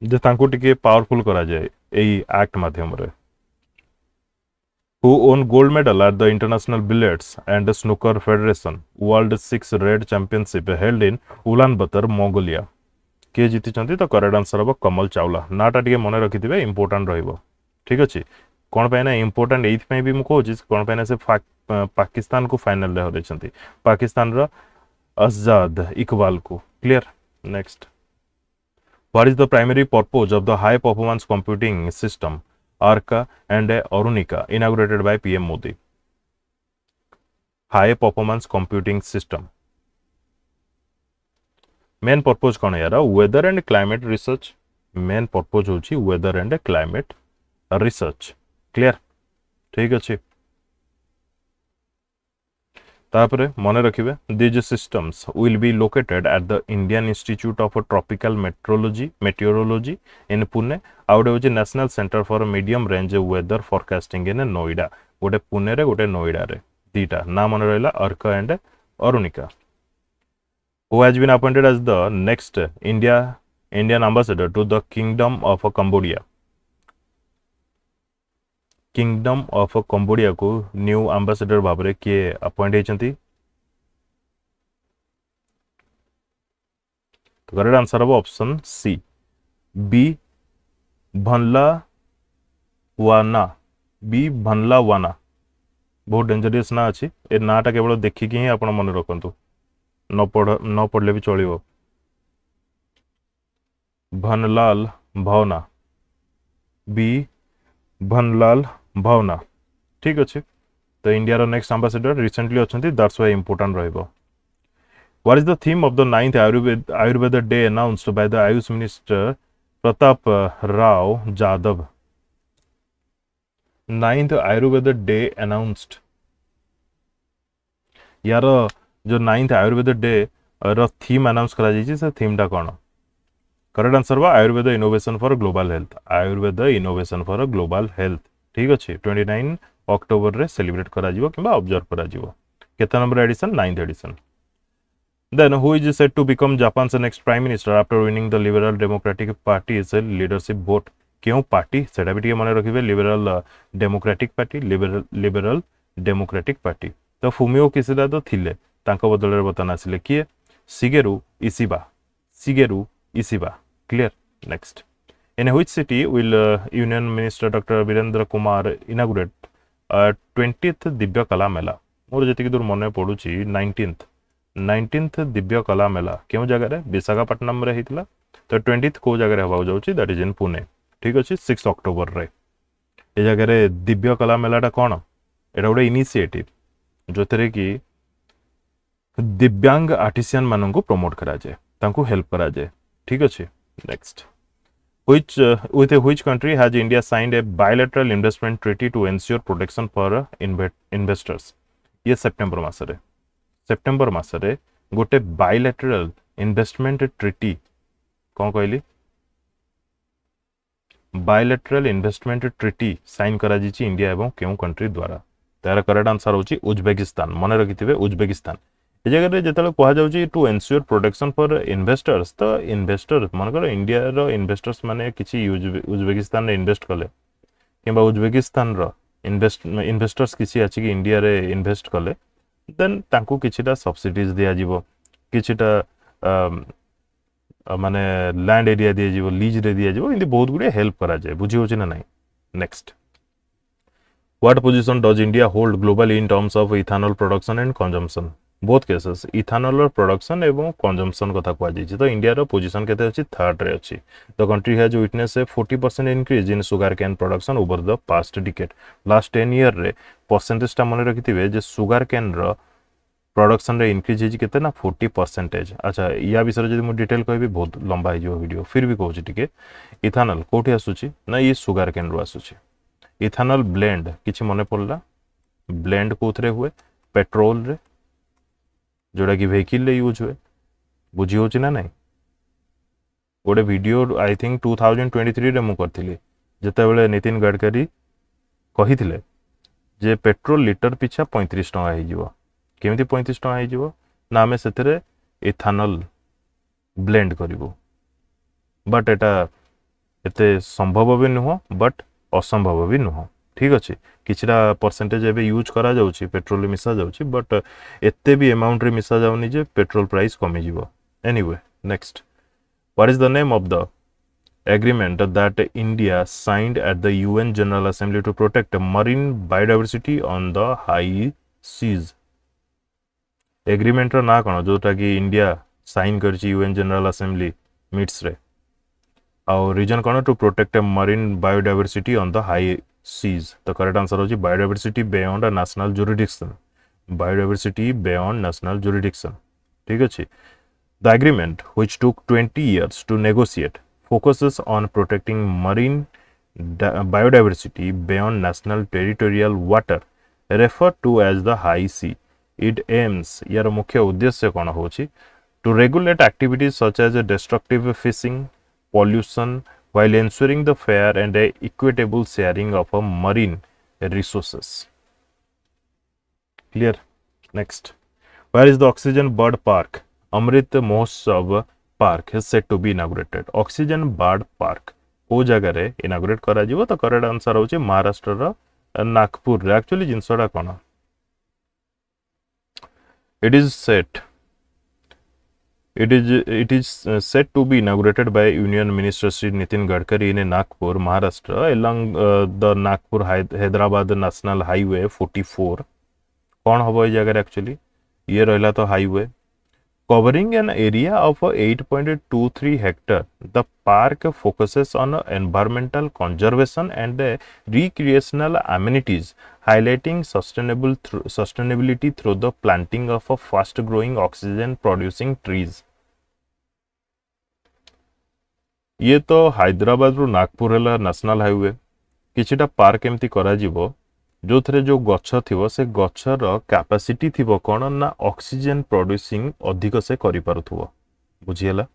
जे तांको टिके पावरफुल करा जाए एई एक्ट माध्यम रे who won gold medal at the International Billiards and Snooker Federation World 6 Red Championship held in Ulaanbaatar, Mongolia. किए जीति तो करेक्ट आंसर हम कमल चावला नाटा टे मन रखिथे इंपोर्टाट ठीक अच्छे कौन पाइना इंपोर्टाट ये भी मुझे कौन पाइना से पाकिस्तान को फाइनल हरई पाकिस्तान रो अजाद इकबाल को clear next what is the primary purpose of the high performance computing system Arca and Arunica inaugurated by PM Modi. High performance computing system. Main purpose कौन है यार weather and climate research. Main purpose होची weather and climate research. Clear? ठीक अच्छे तापरे मन रखिबे these systems will be located at the Indian Institute of Tropical Meteorology in Pune out होची national centre for medium range weather forecasting in Noida गोटे पुणे रे गोटे नोएडा रे दीटा ना मन रहला Arka and Arunika who has been appointed as the next Indian ambassador to the kingdom of Cambodia को new ambassador भाव में किए अपॉइंट होती तो करेक्ट आंसर हम ऑप्शन सी बी भनलावाना बहुत डेंजरियस ना अच्छी ए नाटा केवल देखिकी ही आपण मन रखु न पढ़ले भी चलो भनलाल भावना बी भनलाल भावना ठीक अच्छे तो इंडिया नेक्स्ट एम्बेसडर रिसेंटली अच्छा दैट्स व्हाई इंपोर्टेंट रहिबो what is the theme of the 9th Ayurveda day announced by the Ayush minister Pratap Rao Jadhav 9th Ayurveda day announced यार जो 9th आयुर्वेद डे रो थीम अनाउंस करा जायछि से थीम टा कोन करेक्ट आंसर बा Ayurveda innovation for global health ठीक अच्छे 29 अक्टोबर रे सेलिब्रेट करा जिवो किबा ऑब्जर्व करा जिवो केता number edition 9th edition Then, who is said to become Japan's next prime minister after winning the Liberal Democratic Party's leadership vote? क्यों पार्टी सेटा भी मन रखिए लिबरल डेमोक्रेटिक पार्टी तो फुमिओ किसिदा तो थिले तांको बदल बर्तमान आसिले किए Shigeru Ishiba clear next in which city will union minister doctor Virendra Kumar inaugurate 20th Divya कला मेला मोर जति दूर मन पड़ुची 19th दिव्य कला मेला क्यों जगह रे विशाखापट्टनम रे हितला तो 20th को जगह रे हवा जाउची दैट इज इन पुणे ठीक अछि 6 अक्टोबर रे ए जगह रे दिव्य कला मेलाटा कोन एटा गोटे इनिशिएटिव जोतरे कि दिव्यांग आर्टिसियन मानन को प्रमोट करा जाए तांको हेल्प करा जाए ठीक अछि next which country has India signed a bilateral investment treaty to ensure protection for investors ये सेप्टेम्बर मासरे गोटे बायलैटरल इन्वेस्टमेंट ट्रिटी कौन कहली बायलैटरल इन्वेस्टमेंट ट्रिटी साइन करा जी इंडिया एवं क्यों कंट्री द्वारा तार करेक्ट आंसर होची उज्बेकिस्तान मन रखिथिबे उज्बेकिस्तान ए जगह रे जेतले कहा जाउची to ensure protection for investors तो इन्वेस्टर मनकर इंडिया रो इन्वेस्टर्स माने किछि उज्बेकिस्तान रे इन्वेस्ट कले किबा उज्बेकिस्तान रो इन्वेस्टर्स किछि अछि कि इंडिया रे इन्वेस्ट कले देन तांको किछिटा सब्सिडीज दिया जिवो किछिटा माने लैंड एरिया दिया जिवो लीज रे दिया जिवो इंदी बहुत गुडे हेल्प करा जाय बुझी होची ना नाही next what position does India hold globally in terms of ethanol production and consumption both cases ethanol production एवं कंजम्पशन कथा कहुई तो इंडिया पोजिशन के थर्ड रे अच्छी the country has witness A 40% increase in sugar cane production over the past decade last 10 year रे percentage मन रखिथे जे sugar cane रो production रे increase होती केते ना 40%। अच्छा या विषय जब मुझे डिटेल कहि बहुत लंबा हो वीडियो फिर भी कहूँ टिके इथानल कोठी आसुची ना ये सुगर कैन रू आसुची इथानल ब्लेंड किछि मने पड़ला ब्लेंड कोथरे हुए पेट्रोल रे जोड़ा कि व्हीकल रे यूज हुए बुझी होची ना नहीं गोटे वीडियो आई थिंक 2023 रे मु करथिली जेतेबेले नितिन गडकरी कहिथिले जे पेट्रोल लिटर पिछा 35 टका हो केमिति 35 टका हो ना आमे सेथरे इथानल ब्लेंड करिवो बट एटा एते संभव भी नुह बट असंभव भी नुह ठीक अच्छे किछटा परसेंटेज एबे यूज करा जाउची पेट्रोल मिसा जाउची बट एते भी अमाउंट रे मिसा जाउनी जे पेट्रोल प्राइस कमी जीवो anyway next what is the name of the agreement that India signed at the UN General Assembly to protect marine biodiversity on the high seas agreement रो ना कोन जोटा कि इंडिया साइन करची UN General Assembly मीट्स रे और reason कोन to protect marine biodiversity on the high seas the correct answer होची biodiversity beyond national jurisdiction biodiversity beyond national jurisdiction ठीक अछि the agreement which took 20 years to negotiate focuses on protecting marine biodiversity beyond national territorial water referred to as the high sea it aims यार मुख्य उद्देश्य कोन होची to regulate activities such as destructive fishing pollution while ensuring the fair and equitable sharing of marine resources clear next where is the oxygen bird park amrit mahotsav park is set to be inaugurated oxygen bird park को जगह रे inaugurate करा जीवो तो correct answer होची महाराष्ट्र रो नागपुर रे actually जिंसडा कोन it is set to be inaugurated by Union Minister Sri Nitin Gadkari in Nagpur, Maharashtra, along the Nagpur Hyderabad National Highway 44. कौन हबो ये जगह एक्चुअली ये रहला तो highway covering an area of 8.23 hectare. The park focuses on environmental conservation and recreational amenities, highlighting sustainability through the planting of fast-growing oxygen-producing trees. ये तो हैदराबाद रु नागपुर है नेशनल हाईवे किछिटा पार्क एमती करा जीवो जो थरे जो गच्छ थिवो से गच्छर कैपेसिटी थिवो कोन ना ऑक्सीजन प्रोड्यूसिंग अधिक से करि पारुथुवो बुझियला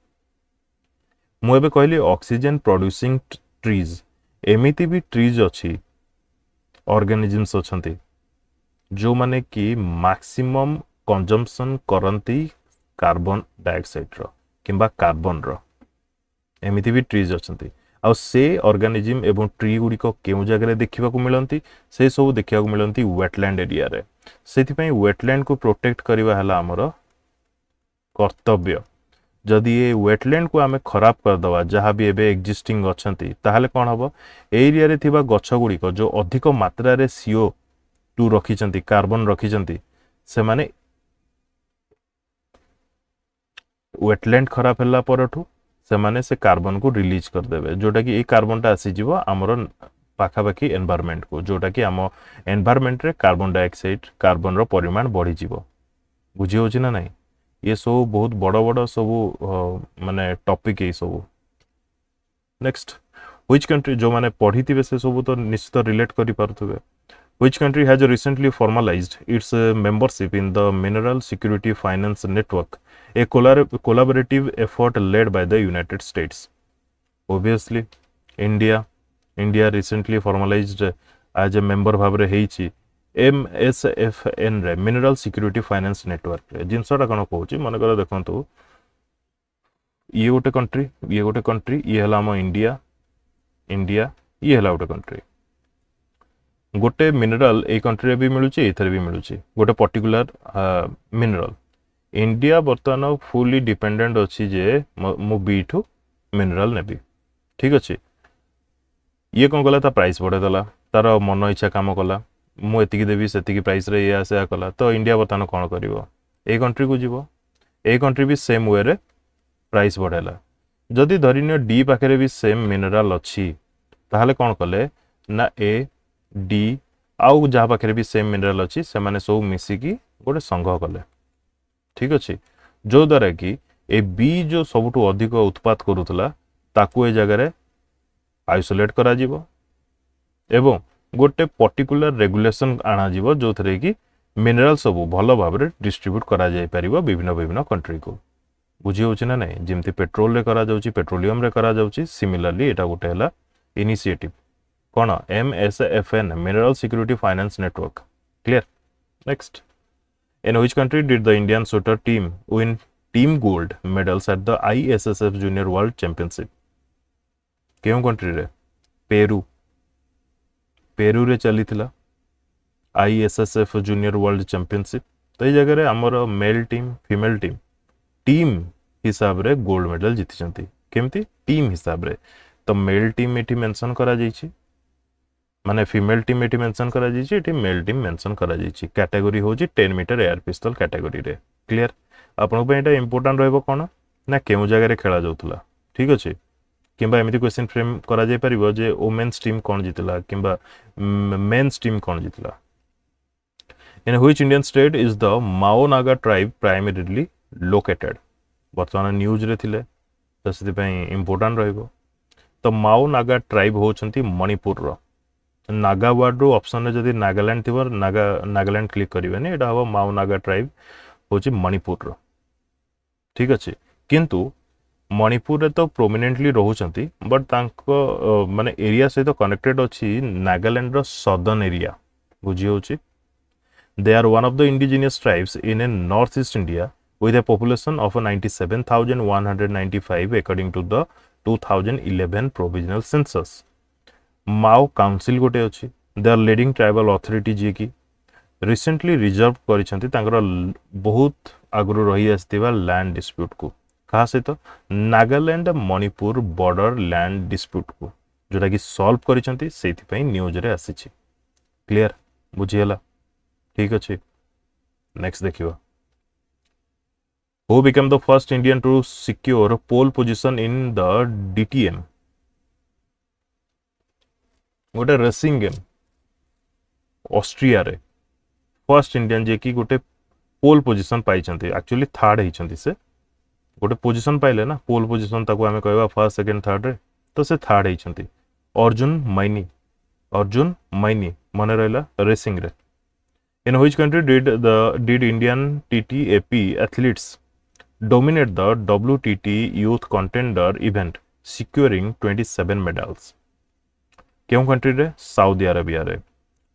मु एबे कहली ऑक्सीजन प्रोड्यूसिंग ट्रीज एमिति भी ट्रीज अछि ऑर्गेनिजम्स अछंती जो माने कि मैक्सिमम कंजम्पशन करंती कार्बन डाइऑक्साइड रो किंबा कार्बन रो एमिति भी ट्रीज अछंती आ से ऑर्गेनिज्म एवं ट्री गुडी को केउ जगह देखिबा को मिलंती से सब देखिबा को मिलंती वेटलैंड एरिया रे सेति पई वेटलैंड को प्रोटेक्ट करबा हला हमर कर्तव्य जदि ये वेटलैंड को आमे खराब कर दवा जहां भी एबे एग्जिस्टिंग अछंती ताहाले कोन हबो एरिया रे थिबा गछ गुडी को जो अधिक मात्रा रे CO2 रखिचंती कार्बन रखिचंती से माने वेटलैंड खराब हला परठू से माने से कार्बन को रिलीज कर देबे जोटा कि ए कार्बन टा आसी जीवो हमरो पाखापाखी एनवायरनमेंट को जोटा कि हम एनवायरनमेंट रे कार्बन डाइऑक्साइड कार्बन रो परिमाण बढ़ी जीवो बुझी होची ना नहीं ये सब बहुत बड़ बड़ सब माने टॉपिक ए सब नेक्स्ट व्हिच कंट्री जो माने पढितिबे से सब तो निश्चित रिलेट करि पारथुबे Which country has recently formalized its membership in the Mineral Security Finance Network, a collaborative effort led by the United States? Obviously, India. India recently formalized as a member भाବରେ ହେଇଛି MSFN रे Mineral Security Finance Network रे जिनसटा कोन कहूची मन कर देखंतु ये गोटे country ये हला हम इंडिया ये हला गोटे कंट्री गोटे मिनरल ए कंट्री रे भी मिलुची एथरे भी मिलुची गोटे पर्टिकुलर मिनरल इंडिया बर्तमान फुली डिपेंडेंट अछि जे मो बीठू मिनरल नेबी ठीक अछि ये कोन गला ता प्राइस बढ़े दला तार मन इच्छा काम कला मु एतिकी देबी सेतिकी प्राइस रे या से कला तो इंडिया बर्तमान कोन करिवो ए कंट्री को जीव ए कंट्री भी सेम वे रे प्राइस बढ़ेला जदि धरिनियो डी पाखे भी सेम मिनराल अच्छी ताहले कौन कले ना ए डी आउ जहाँ पाखे भी सेम मिनराल अच्छी से माने सब मिसिकी गोटे संघ कले ठीक अच्छे जो द्वारा कि ए बी जो सबुठु अधिक उत्पाद करूला ताकू ए जगह आइसोलेट करा जीवो एवं गोटे पर्टिकुलर रेगुलेशन आना जीवो जो थरे कि मिनराल सब भल भाव डिस्ट्रीब्यूट करा जाय परिबो विभिन्न विभिन्न कंट्री को बुझी होछि ना नहीं जेमती पेट्रोल रे करा जाउछि पेट्रोलियम रे करा जाउछि सिमिलरली एटा गोटे हला initiative cone MSFN mineral security finance network clear next in which country did the Indian shooter team win team gold medals at the ISSF junior world championship केउ कंट्री रे Peru Peru रे चली थिला ISSF junior world championship तो ये जगह आमर male team female team team हिसाब रे गोल्ड मेडल जीति केमती टीम हिसाब रे तो मेल टीम एटी मेंशन करा जाइछि माने फीमेल टीम एटी मेंशन करा जाइछि एटी मेल टीम मेंशन करा जाइछि कैटेगरी होछि 10 मीटर एयर पिस्तल कैटेगरी रे क्लियर आपन पे एटा इंपोर्टेंट रहबो कोन ना केउ जगह रे खेला जाउतला ठीक अछि किंबा एमिति क्वेश्चन फ्रेम करा जाय परिबो जे वुमेन्स टीम कोन जितला किंबा मेन्स टीम कोन जितला इन which Indian state is the Mao Naga tribe primarily located बर्तमान न्यूज रे थिले तो से इंपोर्टेंट रहइबो तो माओ नागा ट्राइब होचंती मणिपुर रो नागा वर्ड रो ऑप्शन रे जदी नागालैंड थिवर नागालैंड क्लिक करिवेनी एटा हबो माओ नागा ट्राइब होची मणिपुर रो ठीक अछि किंतु मणिपुर रे तो प्रोमिनेंटली रहउचंती बट तांको माने एरिया सहित कनेक्टेड अछि नागालैंड रो सदर्न एरिया बुझी होची they are one of the indigenous tribes in a northeast India with a population of 97,195 according to the 2011 provisional census. Mao Council गोटे अछि they are leading tribal authority जे कि recently reserved करिसंती तांकर बहुत आगरु रही आस्तिबा land dispute को कहा सहित Nagaland Manipur border land dispute को जोटा कि सॉल्व करिसंती सेति पई न्यूज रे आसीछि क्लियर बुझियला ठीक अच्छे नेक्स्ट देखियो who become the first Indian to secure pole position in the DTM गोटे रेसिंग गेम ऑस्ट्रिया रे फर्स्ट इंडियन जे कि गोटे पोल पोजीशन पाइछंती एक्चुअली थर्ड हिचंती से गोटे पोजीशन पाइले ना पोल पोजीशन ताको हमें कहबा फर्स्ट सेकंड थर्ड रे तो से थर्ड हिचंती अर्जुन मैनी मने रहला रेसिंग रे In which country did Indian TTAP athletes dominate the WTT Youth Contender event, securing 27 medals? केउ कंट्री रे सऊदी अरेबिया रे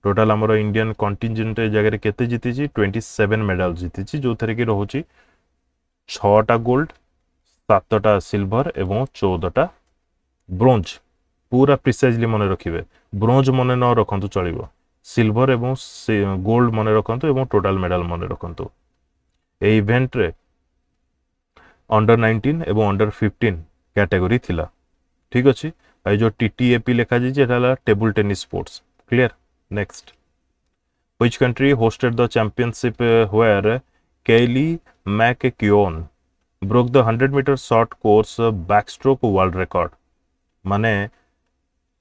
टोटल हमर इंडियन कंटिजेंट जगह रे केते जीति छी 27 मेडल जीति छी जो थरे के रहउची 6टा गोल्ड 7टा सिल्वर एवं 14टा ब्रोंज पूरा प्रिसाइजली मने रखिबे ब्रोंज मने न रखंतु चलिबो सिल्वर एवं गोल्ड मन रखंतु एवं टोटल मेडल मन रखंतु ए इवेंट रे अंडर 19 एवं अंडर 15 कैटेगरी थिला ठीक अछि भाई जो TTAP लिखा जी एटा table tennis sports clear next which country hosted the championship where Kylie McKeown broke the 100 metre short course backstroke world record माने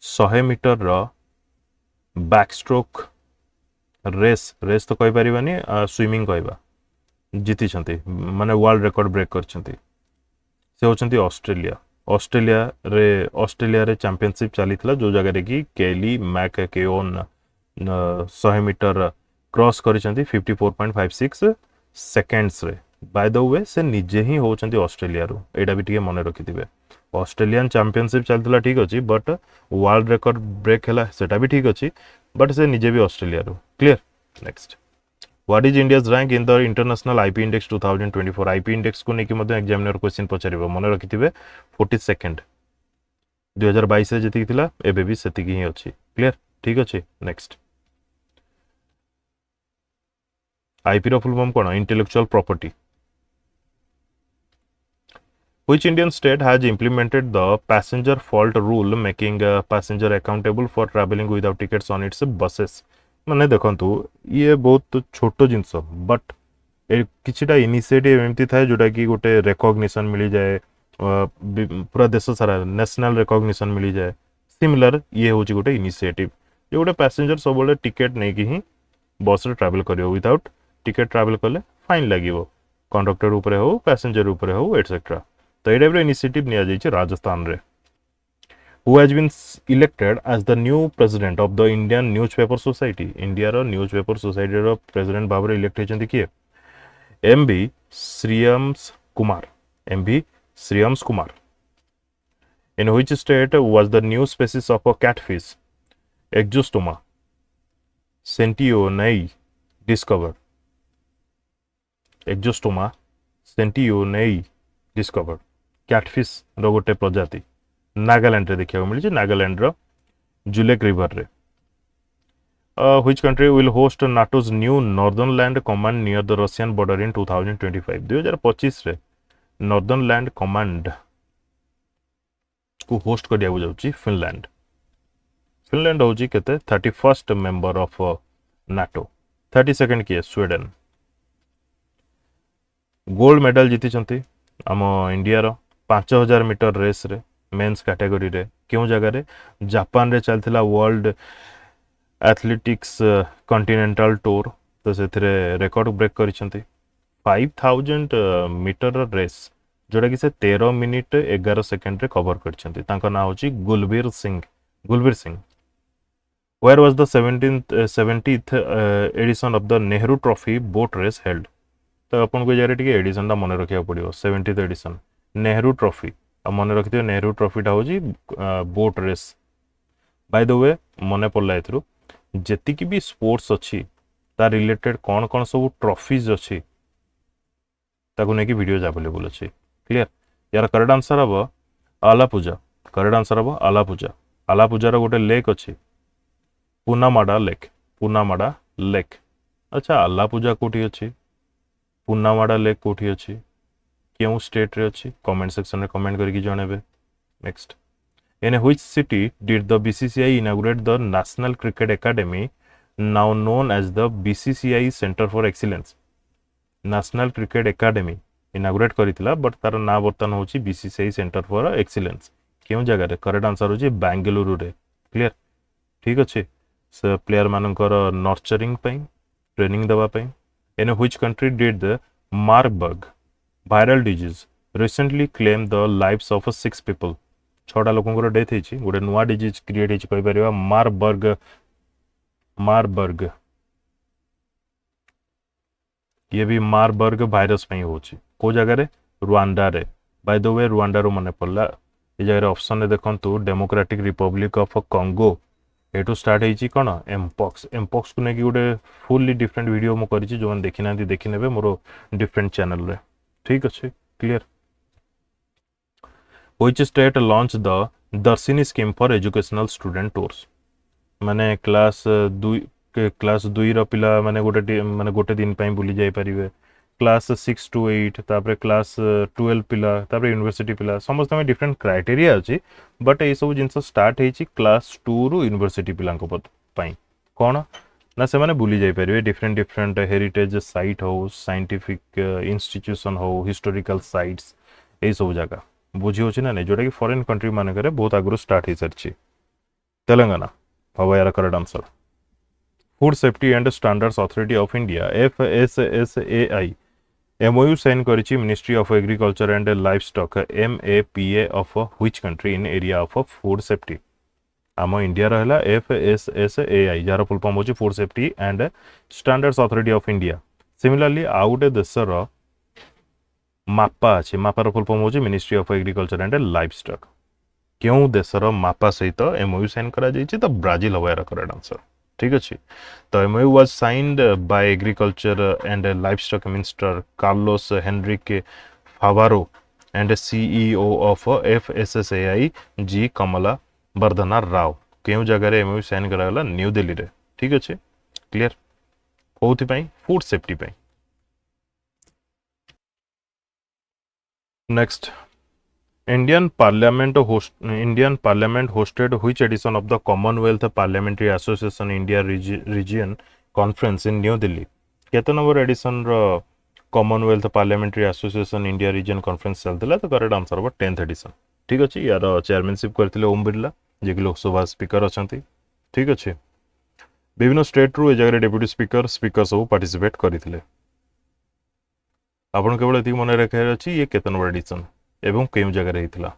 100 मीटर रो बैकस्ट्रोक रेस तो कहि परिबानी स्विमिंग कहबा जीति छंती माने वर्ल्ड रिकॉर्ड ब्रेक करछंती से होचंती ऑस्ट्रेलिया रे चैंपियनशिप चलीथिला जो जगह रे की केली मैककेओन 100 मीटर क्रॉस करिसंती 54.56 सेकेंड्स रे बाय द वे से निजे ही होचंती ऑस्ट्रेलिया रो एटा भी ठीक मने रखिथिबे ऑस्ट्रेलियन चैंपियनशिप चलतला ठीक अछि बट वर्ल्ड रिकॉर्ड ब्रेक हैला सेटा भी ठीक अछि बट से निजे भी ऑस्ट्रेलिया रो clear next what is India's rank in the international IP index 2024 IP index को नेकी मध्ये एग्जामिनर क्वेश्चन पचारिबो मन रखिथिबे 42nd 2022 रे जति थिला एबे भी सेति ही अछि क्लियर ठीक अछि नेक्स्ट IP रो फुल फॉर्म कोन intellectual property Which Indian state has implemented the passenger fault rule, making a passenger accountable for traveling without tickets on its buses? माने देखंतु ये बहुत छोटो जिंस बट किछिटा इनिशिएटिव एमती थाए जोटा कि गोटे रेकग्निशन मिली जाए पूरा देश सारा नेशनल रेकग्निशन मिली जाए सिमिलर ये हूँ गोटे इनिशिएटिव जो गोटे पैसेंजर सब टिकेट नहीं कि ही बस रे ट्रैवल करियो विदाउट टिकेट ट्रैवल कले फाइन लागिवो कंडक्टर उपरे हो पैसेंजर उपरे हो एटसेट्रा तो ये टाइप इनिशिएटिव निया जाइए राजस्थान रे who has been elected as the new president of the Indian Newspaper Society India रो न्यूज़पेपर सोसाइटी रो प्रेसिडेंट भाव इलेक्ट होइछन्ती किए MB Shreyams Kumar MB Shreyams Kumar in which state was the new species of a catfish Exostoma sentinei discovered Exostoma sentinei discovered catfish रो गोटे प्रजाति नागालैंड रे देखा मिली नागालैंड रो जुलेक river रे which country will host NATO's new northern land command near the Russian border in 2025 2025 रे northern land command को host करिया जाउची Finland Finland होची केते 31st member of NATO 32nd किए स्वीडन गोल्ड मेडल जीति चंती आम इंडिया रो 5000 मीटर रेस रे मेंस कैटेगरी रे क्यों जगह रे जापान रे चलथिला वर्ल्ड एथलेटिक्स कॉन्टिनेंटल टूर तो से रिकॉर्ड ब्रेक करिसंती 5000 मीटर रेस जोटा कि से 13 मिनिट 11 सेकेंड रे कवर करिसंती तांका ना होची Gulbir Singh where was the 70th edition of the Nehru trophy boat race held तो अपन को जरे टिके एडिशन दा मने रखिया पड़ियो 70th एडिशन नेहरू ट्रॉफी आ मने रखियो नेहरू ट्रॉफी टा होची boat race by the way मने पड़ला एथरु जेतिकी भी स्पोर्ट्स अच्छी ता रिलेटेड कौन कौन सब ट्रॉफीज अच्छी ताकू नेकी वीडियोज अवेलेबल अच्छी क्लियर यार करेक्ट आंसर हम आलापूजा करेक्ट आंसर हम आलापूजा रो गोटे लेक अच्छी पुनामाडा लेक अच्छा आलापूजा कोठी अच्छी पुनामाडा लेक कोठी अच्छी क्यों स्टेट रे अच्छी कमेंट सेक्शन रे कमेंट करके जणेबे next In which city did the BCCI inaugurate the National Cricket Academy, now known as the BCCI Center for Excellence? National Cricket Academy inaugurate करितला बट तार ना बर्तन होची BCCI Center for Excellence क्यों जगह रे करेक्ट आंसर होची बेंगलुरु रे क्लियर ठीक अछि से प्लेयर मानकर नर्चरिंग पई ट्रेनिंग दवा पई in which country did the Marburg viral disease recently claim the lives of 6 people 6टा लोकंकर डेथ होती गोटे नुआ डिजीज क्रिएट होती मारबर्ग ये भी मारबर्ग भाइरस में होची को जगह रे रुआंडा रे बाय द वे रुआंडा रो मने पड़ला ये जगह ऑप्शन रे देखंतु डेमोक्रेटिक रिपब्लिक ऑफ कंगो एटू स्टार्ट होईची कोन एमपॉक्स को नेकी गोटे फुल्ली डिफरेंट वीडियो मो करिची जो देखि नांती देखि नेबे मोर डिफरेंट चैनल रे ठीक अछि clear Which state launched the Darshini scheme for educational student tours? माने क्लास 2 रो पिला माने गोटे दिन पई बुली जाई परिबे क्लास 6 to 8 तापरे क्लास 12 पिला तापरे यूनिवर्सिटी पिला समस्त में डिफरेंट क्राइटेरिया अछि बट ए सब जिंस स्टार्ट हेछि क्लास 2 रु यूनिवर्सिटी पिला को पई कोन ना से माने बुली जाई परिबे डिफरेंट हेरिटेज साइट हो साइंटिफिक इंस्टीट्यूशन हो हिस्टोरिकल साइट्स ए सब जगह बुझी होची ना जोटा कि फॉरेन कंट्री मानक बहुत आगु स्टार्ट हो सारी तेलंगाना हम यार correct answer food safety and standards authority of India FSSAI MOU sign करिछि ministry of agriculture and livestock MAPA of which country in area of food safety आम इंडिया रहला FSSAI जार फुल फॉर्म होची food safety and standards authority of India similarly आउ गोटे देशर MAPA अच्छे मापार फुल फॉर्म होची ministry of agriculture and livestock क्यों देशर मापा सहित MOU साइन करा जाइछि तो ब्राजिल हवा यार करेक्ट आंसर ठीक अछि तो MOU was signed by agriculture and livestock minister Carlos Henrique Favaro and CEO of FSSAI G Kamala Vardhana Rao क्यों जगह रे MOU साइन करा गला न्यू दिल्ली रे ठीक अछि क्लियर कोथि पई फूड सेफ्टी पई Next, Indian Parliament hosted which edition of the Commonwealth Parliamentary Association India Region Conference in New Delhi? केते नंबर एडिशन रो Commonwealth parliamentary association India region conference चलता तो करेक्ट आंसर हम 10th एडिशन। ठीक अच्छे यार chairmanship करते ओम बिरला जे कि लोकसभा स्पीकर अच्छा। ठीक अच्छे विभिन्न स्टेट रु ए जगह डेप्यूटी स्पीकर स्पीकर सब पार्टिसिपेट करते आपन केवल ये मन रखार अच्छी ये केत नंबर एडिशन एवं केउ जगह होता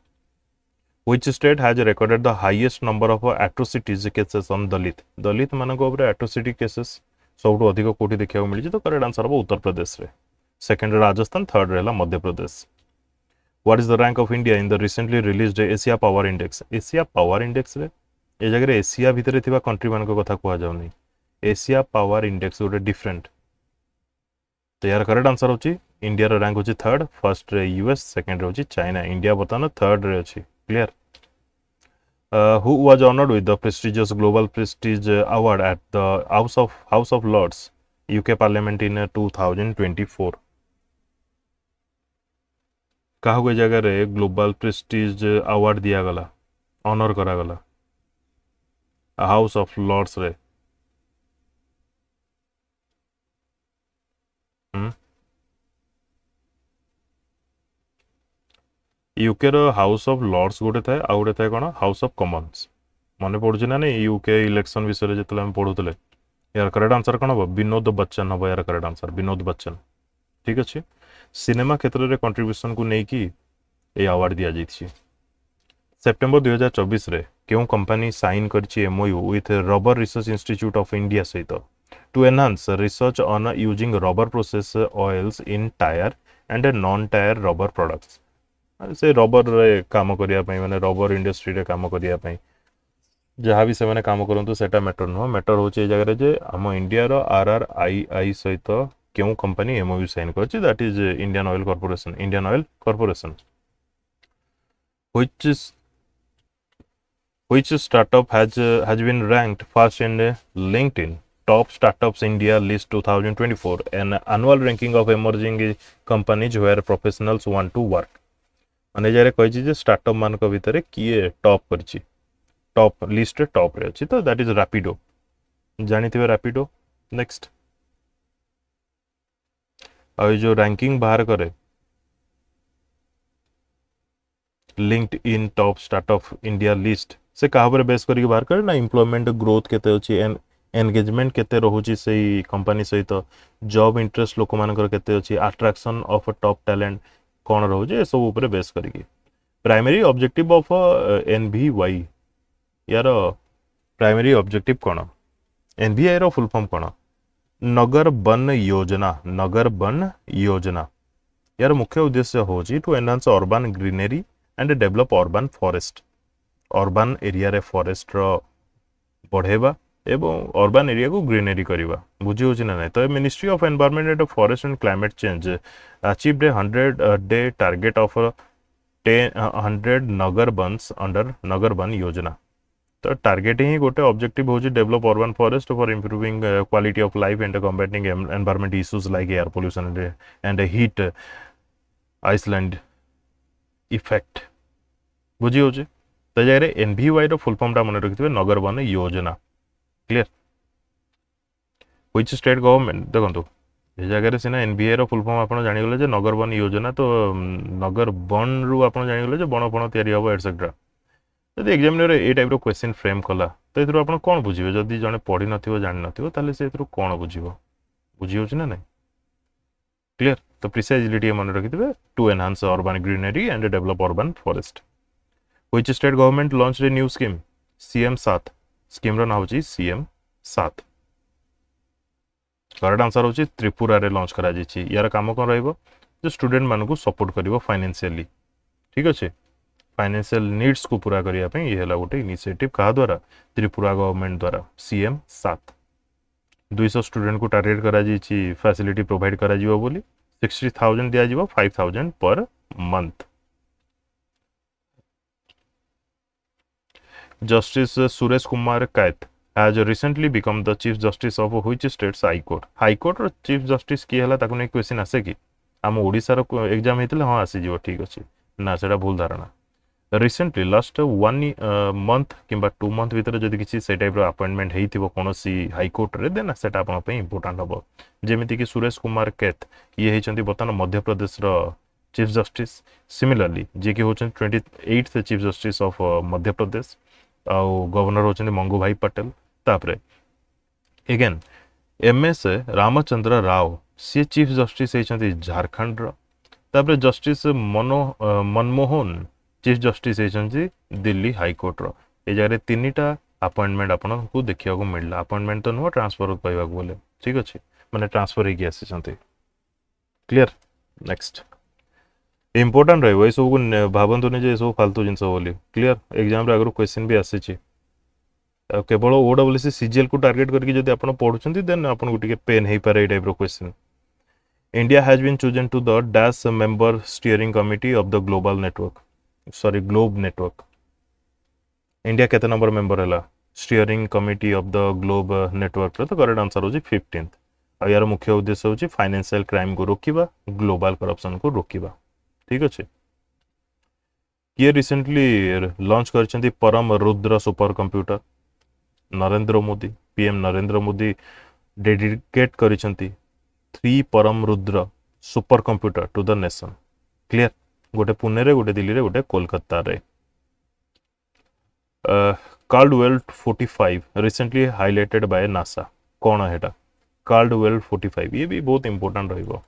Which state has recorded the highest number of atrocities cases on दलित दलित मानक atrocity cases सब अधिक कोटी देखा मिली तो करेक्ट आंसर हम उत्तर प्रदेश रे सेकंड राजस्थान थर्ड रहा Madhya Pradesh. What is the rank of India in the recently released Asia Power Index Asia power index रे ए जगह एशिया भितर थिबा कंट्री मानक कथा कुआ जाउनी एशिया पावर इंडेक्स गोटे डिफरेंट तो यार करेक्ट आंसर होची इंडिया रो रैंक होची third first ray US second रे होची चाइना इंडिया बर्तमान थर्ड रे होची clear. Who was honored with the prestigious Global Prestige Award at the House of Lords UK Parliament in 2024 कहा कोई जगह रे ग्लोबल प्रेस्टीज अवार्ड दिया गला ऑनर करा गला हाउस ऑफ लॉर्ड्स रे यूके रो हाउस ऑफ लॉर्ड्स गोटे थाए आ गोटे थाए कोन हाउस ऑफ कॉमन्स मन पड़ुछि ना नहीं यूके इलेक्शन विषय जितले हम पढ़ुतले यार करेक्ट आंसर कोन हो विनोद बच्चन हो यार करेक्ट आंसर विनोद बच्चन। ठीक अच्छे सिनेमा क्षेत्र में कंट्रीब्यूशन को लेकिन ये अवार्ड दि जाइए सेप्टेम्बर 2024 रे क्यों कंपनी साइन करछि MOU with rubber research institute of India सहित to enhance research on using rubber process oils in tyre and non tyre rubber products से रबर रे काम करिया पई माने रबर इंडस्ट्री रे काम करिया पई जहाँ भी से काम करंतु सेटा मैटर नुह मैटर होचे ए जगह जे हम इंडिया रो आरआरआईआई सहित क्यों कंपनी एमओयू साइन करछि that is Indian oil corporation which startup has been ranked first in LinkedIn top startups India list 2024 an annual ranking of emerging companies where professionals want to work माने जारे कहि जे startup मानक भितरे किए top करछि top list top रे अछि तो दैट इज रैपिडो जानिथिबे रैपिडो। नेक्स्ट आ जो रैंकिंग बाहर करे LinkedIn top startup India list से कहा पर बेस करके बाहर करे ना एम्प्लॉयमेंट ग्रोथ केते अछि एंगेजमेंट केते रहउछि सेही कंपनी सहित जॉब इंटरेस्ट लोक मानकर केते अछि अट्रैक्शन ऑफ टॉप टैलेंट कोन रहउछि ए सब ऊपर बेस करके प्राइमरी ऑब्जेक्टिव ऑफ एनवीवाई यार प्राइमरी ऑब्जेक्टिव कोन एनवीआई रो फुल फॉर्म कोन नगर वन योजना यार मुख्य उद्देश्य होची to enhance urban greenery and develop urban forest urban area रे फॉरेस्ट रो बढ़ेबा एवं अर्बन एरिया को ग्रीनरी करबा बुझी होची ना नहीं तो ministry of environment and forest and climate change achieved a 100-day target of 100 Nagar Vans under Nagar Van Yojana तो टारगेट ही गोटे ऑब्जेक्टिव होची develop urban forest for improving quality of life and combating environment issues like air pollution and heat island effect बुझी होची तो जगह एनवीवाई रो full form टा मन रखिथिबे नगर वन योजना क्लियर। व्हिच स्टेट गवर्नमेंट देखंतु ए जगह रे सिना एनवीआई रो फुल फॉर्म आपण जानि गले जे नगर वन योजना तो नगर वन रु आपण जानि गले जे बण फण तयारी हबो एटसेट्रा जदि एग्जामिनर ए टाइप रो क्वेश्चन फ्रेम कला तो एथरो आपण कोन बुझिबे जदि जने पढि नथिबो जानि नथिबो ताले से एथरो कोन बुझिबो बुझी होची ना नहीं क्लियर तो प्रिसाइजली मन रखिथिबे to enhance urban greenery and develop urban forest. Which state government launched a new scheme CM 7 scheme रो नाम होची सीएम 7 करेक्ट आंसर होची त्रिपुरा रे लॉन्च करा जिछि यार काम कोन रहइबो जो स्टूडेंट मानको सपोर्ट करिवो फाइनेंशियली ठीक अछि फाइनेंशियल नीड्स को पूरा करिया पे ये हला गोटे इनिशिएटिव कहा द्वारा त्रिपुरा गवर्नमेंट द्वारा सीएम 7 200 स्टूडेंट को टारगेट करा जिछि फैसिलिटी प्रोवाइड करा जिवो बोली 60,000 दिया जिवो 5,000 per month. Justice Suresh Kumar Kait has recently become the Chief Justice of which state's High Court? High Court row Chief Justice किए हला ताको नै क्वेश्चन आसे कि हम ओडिसा रो एग्जाम हेतले हां आसी जिवो ठीक अछि ना सेटा भूल धारणा रिसेंटली लास्ट 1 मंथ किंबा 2 मंथ भितर जदि किसी से टाइप अपॉइंटमेंट होइथिबो कोनोसी हाईकोर्ट रे देन सेटा आपन पे इंपोर्टेंट हबो जेमिति कि सुरेश कुमार कैथ ये हेचंती बर्तमान मध्य प्रदेश रो चीफ जस्टिस सिमिलरली जे कि होचन 28th chief justice of Madhya Pradesh आउ गवर्नर होचन मंगू भाई पटेल तापरे अगेन एमएस रामचंद्र राव सी चीफ जस्टिस हेचंती झारखंड रो तापरे जस्टिस मनमोहन चीफ जस्टिस होती दिल्ली हाईकोर्ट रो ए जगह तीन अपॉइंटमेंट आपन को देखा मिलला अपॉइंटमेंट तो नुह ट्रांसफर कहवा बोले ठीक अच्छे माने ट्रांसफर होगी आसी क्लियर नेक्स्ट इंपोर्टेंट रही ये सब भावतुनि जे सब फालतू जिन बोली क्लियर एग्जाम आगु क्वेश्चन भी आसी केवल ओडब्ल्यूसी सीजीएल को टार्गेट करके जब आप पढ़ुं देन आपको टे पेन हो पारे type question India has been chosen to the dash member steering committee of the global network sorry globe network India केते नंबर मेंबर है steering committee of the globe network तो करेक्ट आंसर हो 15th और यार मुख्य उद्देश्य हो financial crime को रोकवा ग्लोबल करप्शन को रोकवा ठीक अच्छे किए रिसेंटली लॉन्च कर Param Rudra super computer Narendra Modi PM Narendra Modi dedicate कर 3 Param Rudra super computer to the nation clear गोटे पुणे रे गोटे दिल्ली रे गोटे कोलकाता रे Cardwell 45 recently highlighted by NASA कौन है कार्डवेल 45 ये भी बहुत इंपोर्टेंट रहिबो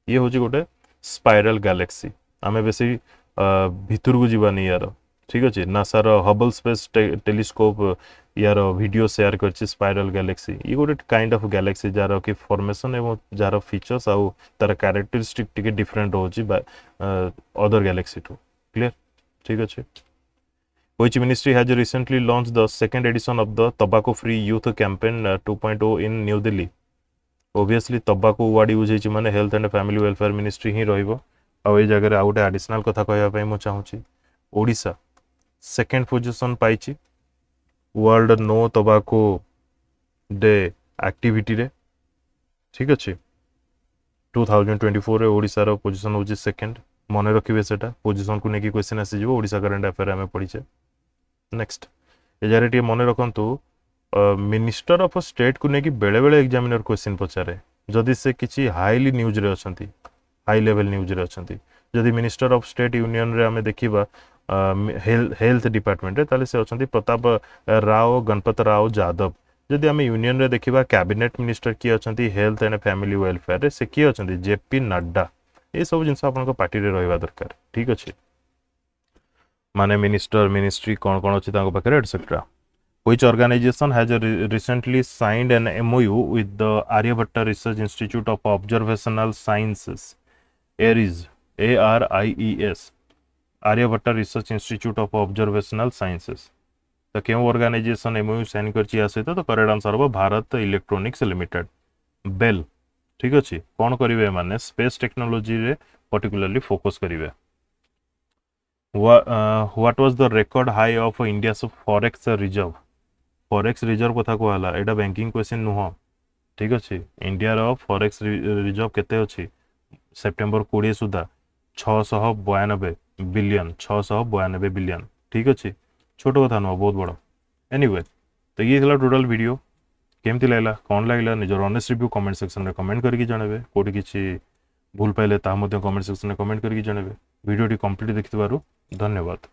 ये होची गोटे स्पाइरल गैलेक्सी आमे बेसी भितर को जीवानी यार ठीक अच्छे नासा रो हबल स्पेस टेलीस्कोप यार वीडियो शेयर करछि स्पाइरल गैलेक्सी ये गोटे काइंड ऑफ गैलेक्सी जार की फॉर्मेशन एवं जार फीचर्स आउ तार कैरेक्टरिस्टिक टिके डिफरेंट होछि अदर गैलेक्सी टू क्लियर ठीक अच्छे Which ministry has recently launched the second edition of the Tobacco Free Youth Campaign 2.0 in New Delhi? Obviously tobacco word use होछि माने health and family welfare ministry ही रहिबो आ ए जगह आ गोटे एडिशनल कथा कहया पई मो चाहूछि ओडिशा सेकंड पोजीशन पाइछि world no tobacco day activity रे ठीक अच्छे 2024 रे ओडिशा रो पोजीशन होछि सेकंड मन रखिबे सेटा पोजीशन को नेकी क्वेश्चन आसी जिवो ओडिशा करंट अफेयर हमें पढिछे नेक्स्ट ए जरे टी मन रखंतु मिनिस्टर ऑफ स्टेट को नेकी बेले बेले एग्जामिनर क्वेश्चन पचारे जदि से किछि हाईली न्यूज रे अछंती हाई लेवल न्यूज रे अछंती जदि मिनिस्टर ऑफ स्टेट यूनियन रे हमें देखिबा हेल्थ डिपार्टमेंट रे ताले से अछंती प्रताप राव गणपत राव यादव जदि हमें यूनियन रे देखिबा कैबिनेट मिनिस्टर की अछंती हेल्थ एंड फैमिली वेलफेयर रे से की अछंती जेपी नड्डा ये सब जिनस आपन पार्टी रे रहबा दरकार ठीक अच्छे माने मिनिस्टर मिनिस्ट्री कौन कौन अच्छी पाखे etcetera which organization has recently signed an MOU with the Aryabhatta Research Institute of Observational Sciences ARIES ARIES Aryabhatta Research Institute of Observational Sciences तो क्यों ऑर्गेनाइजेशन MOU साइन करछि आ सहित तो करेक्ट आंसर हो भारत इलेक्ट्रॉनिक्स लिमिटेड बेल ठीक अच्छे कौन करेंगे माने स्पेस टेक्नोलॉजी रे पर्टिकुलरली फोकस करेंगे what was the record high of India forex reserve कथा कहला एटा बैंकिंग क्वेश्चन नुह ठीक अच्छे इंडिया रो फॉरेक्स रिजर्व केते अछि सेप्टेम्बर 20 सुधा 692 बिलियन ठीक अच्छे छोट कथा नुह बहुत बड़ एनीवे तो ये थला टोटल वीडियो केमती लागला कौन लागला निजर ऑनेस्ट रिव्यू कमेंट सेक्शन में कमेंट करके जनबे कोठी किछि भूल पाइले ता कमेंट सेक्शन में कमेंट करके जनबे वीडियो टी कंप्लीट देखिथिबारु धन्यवाद।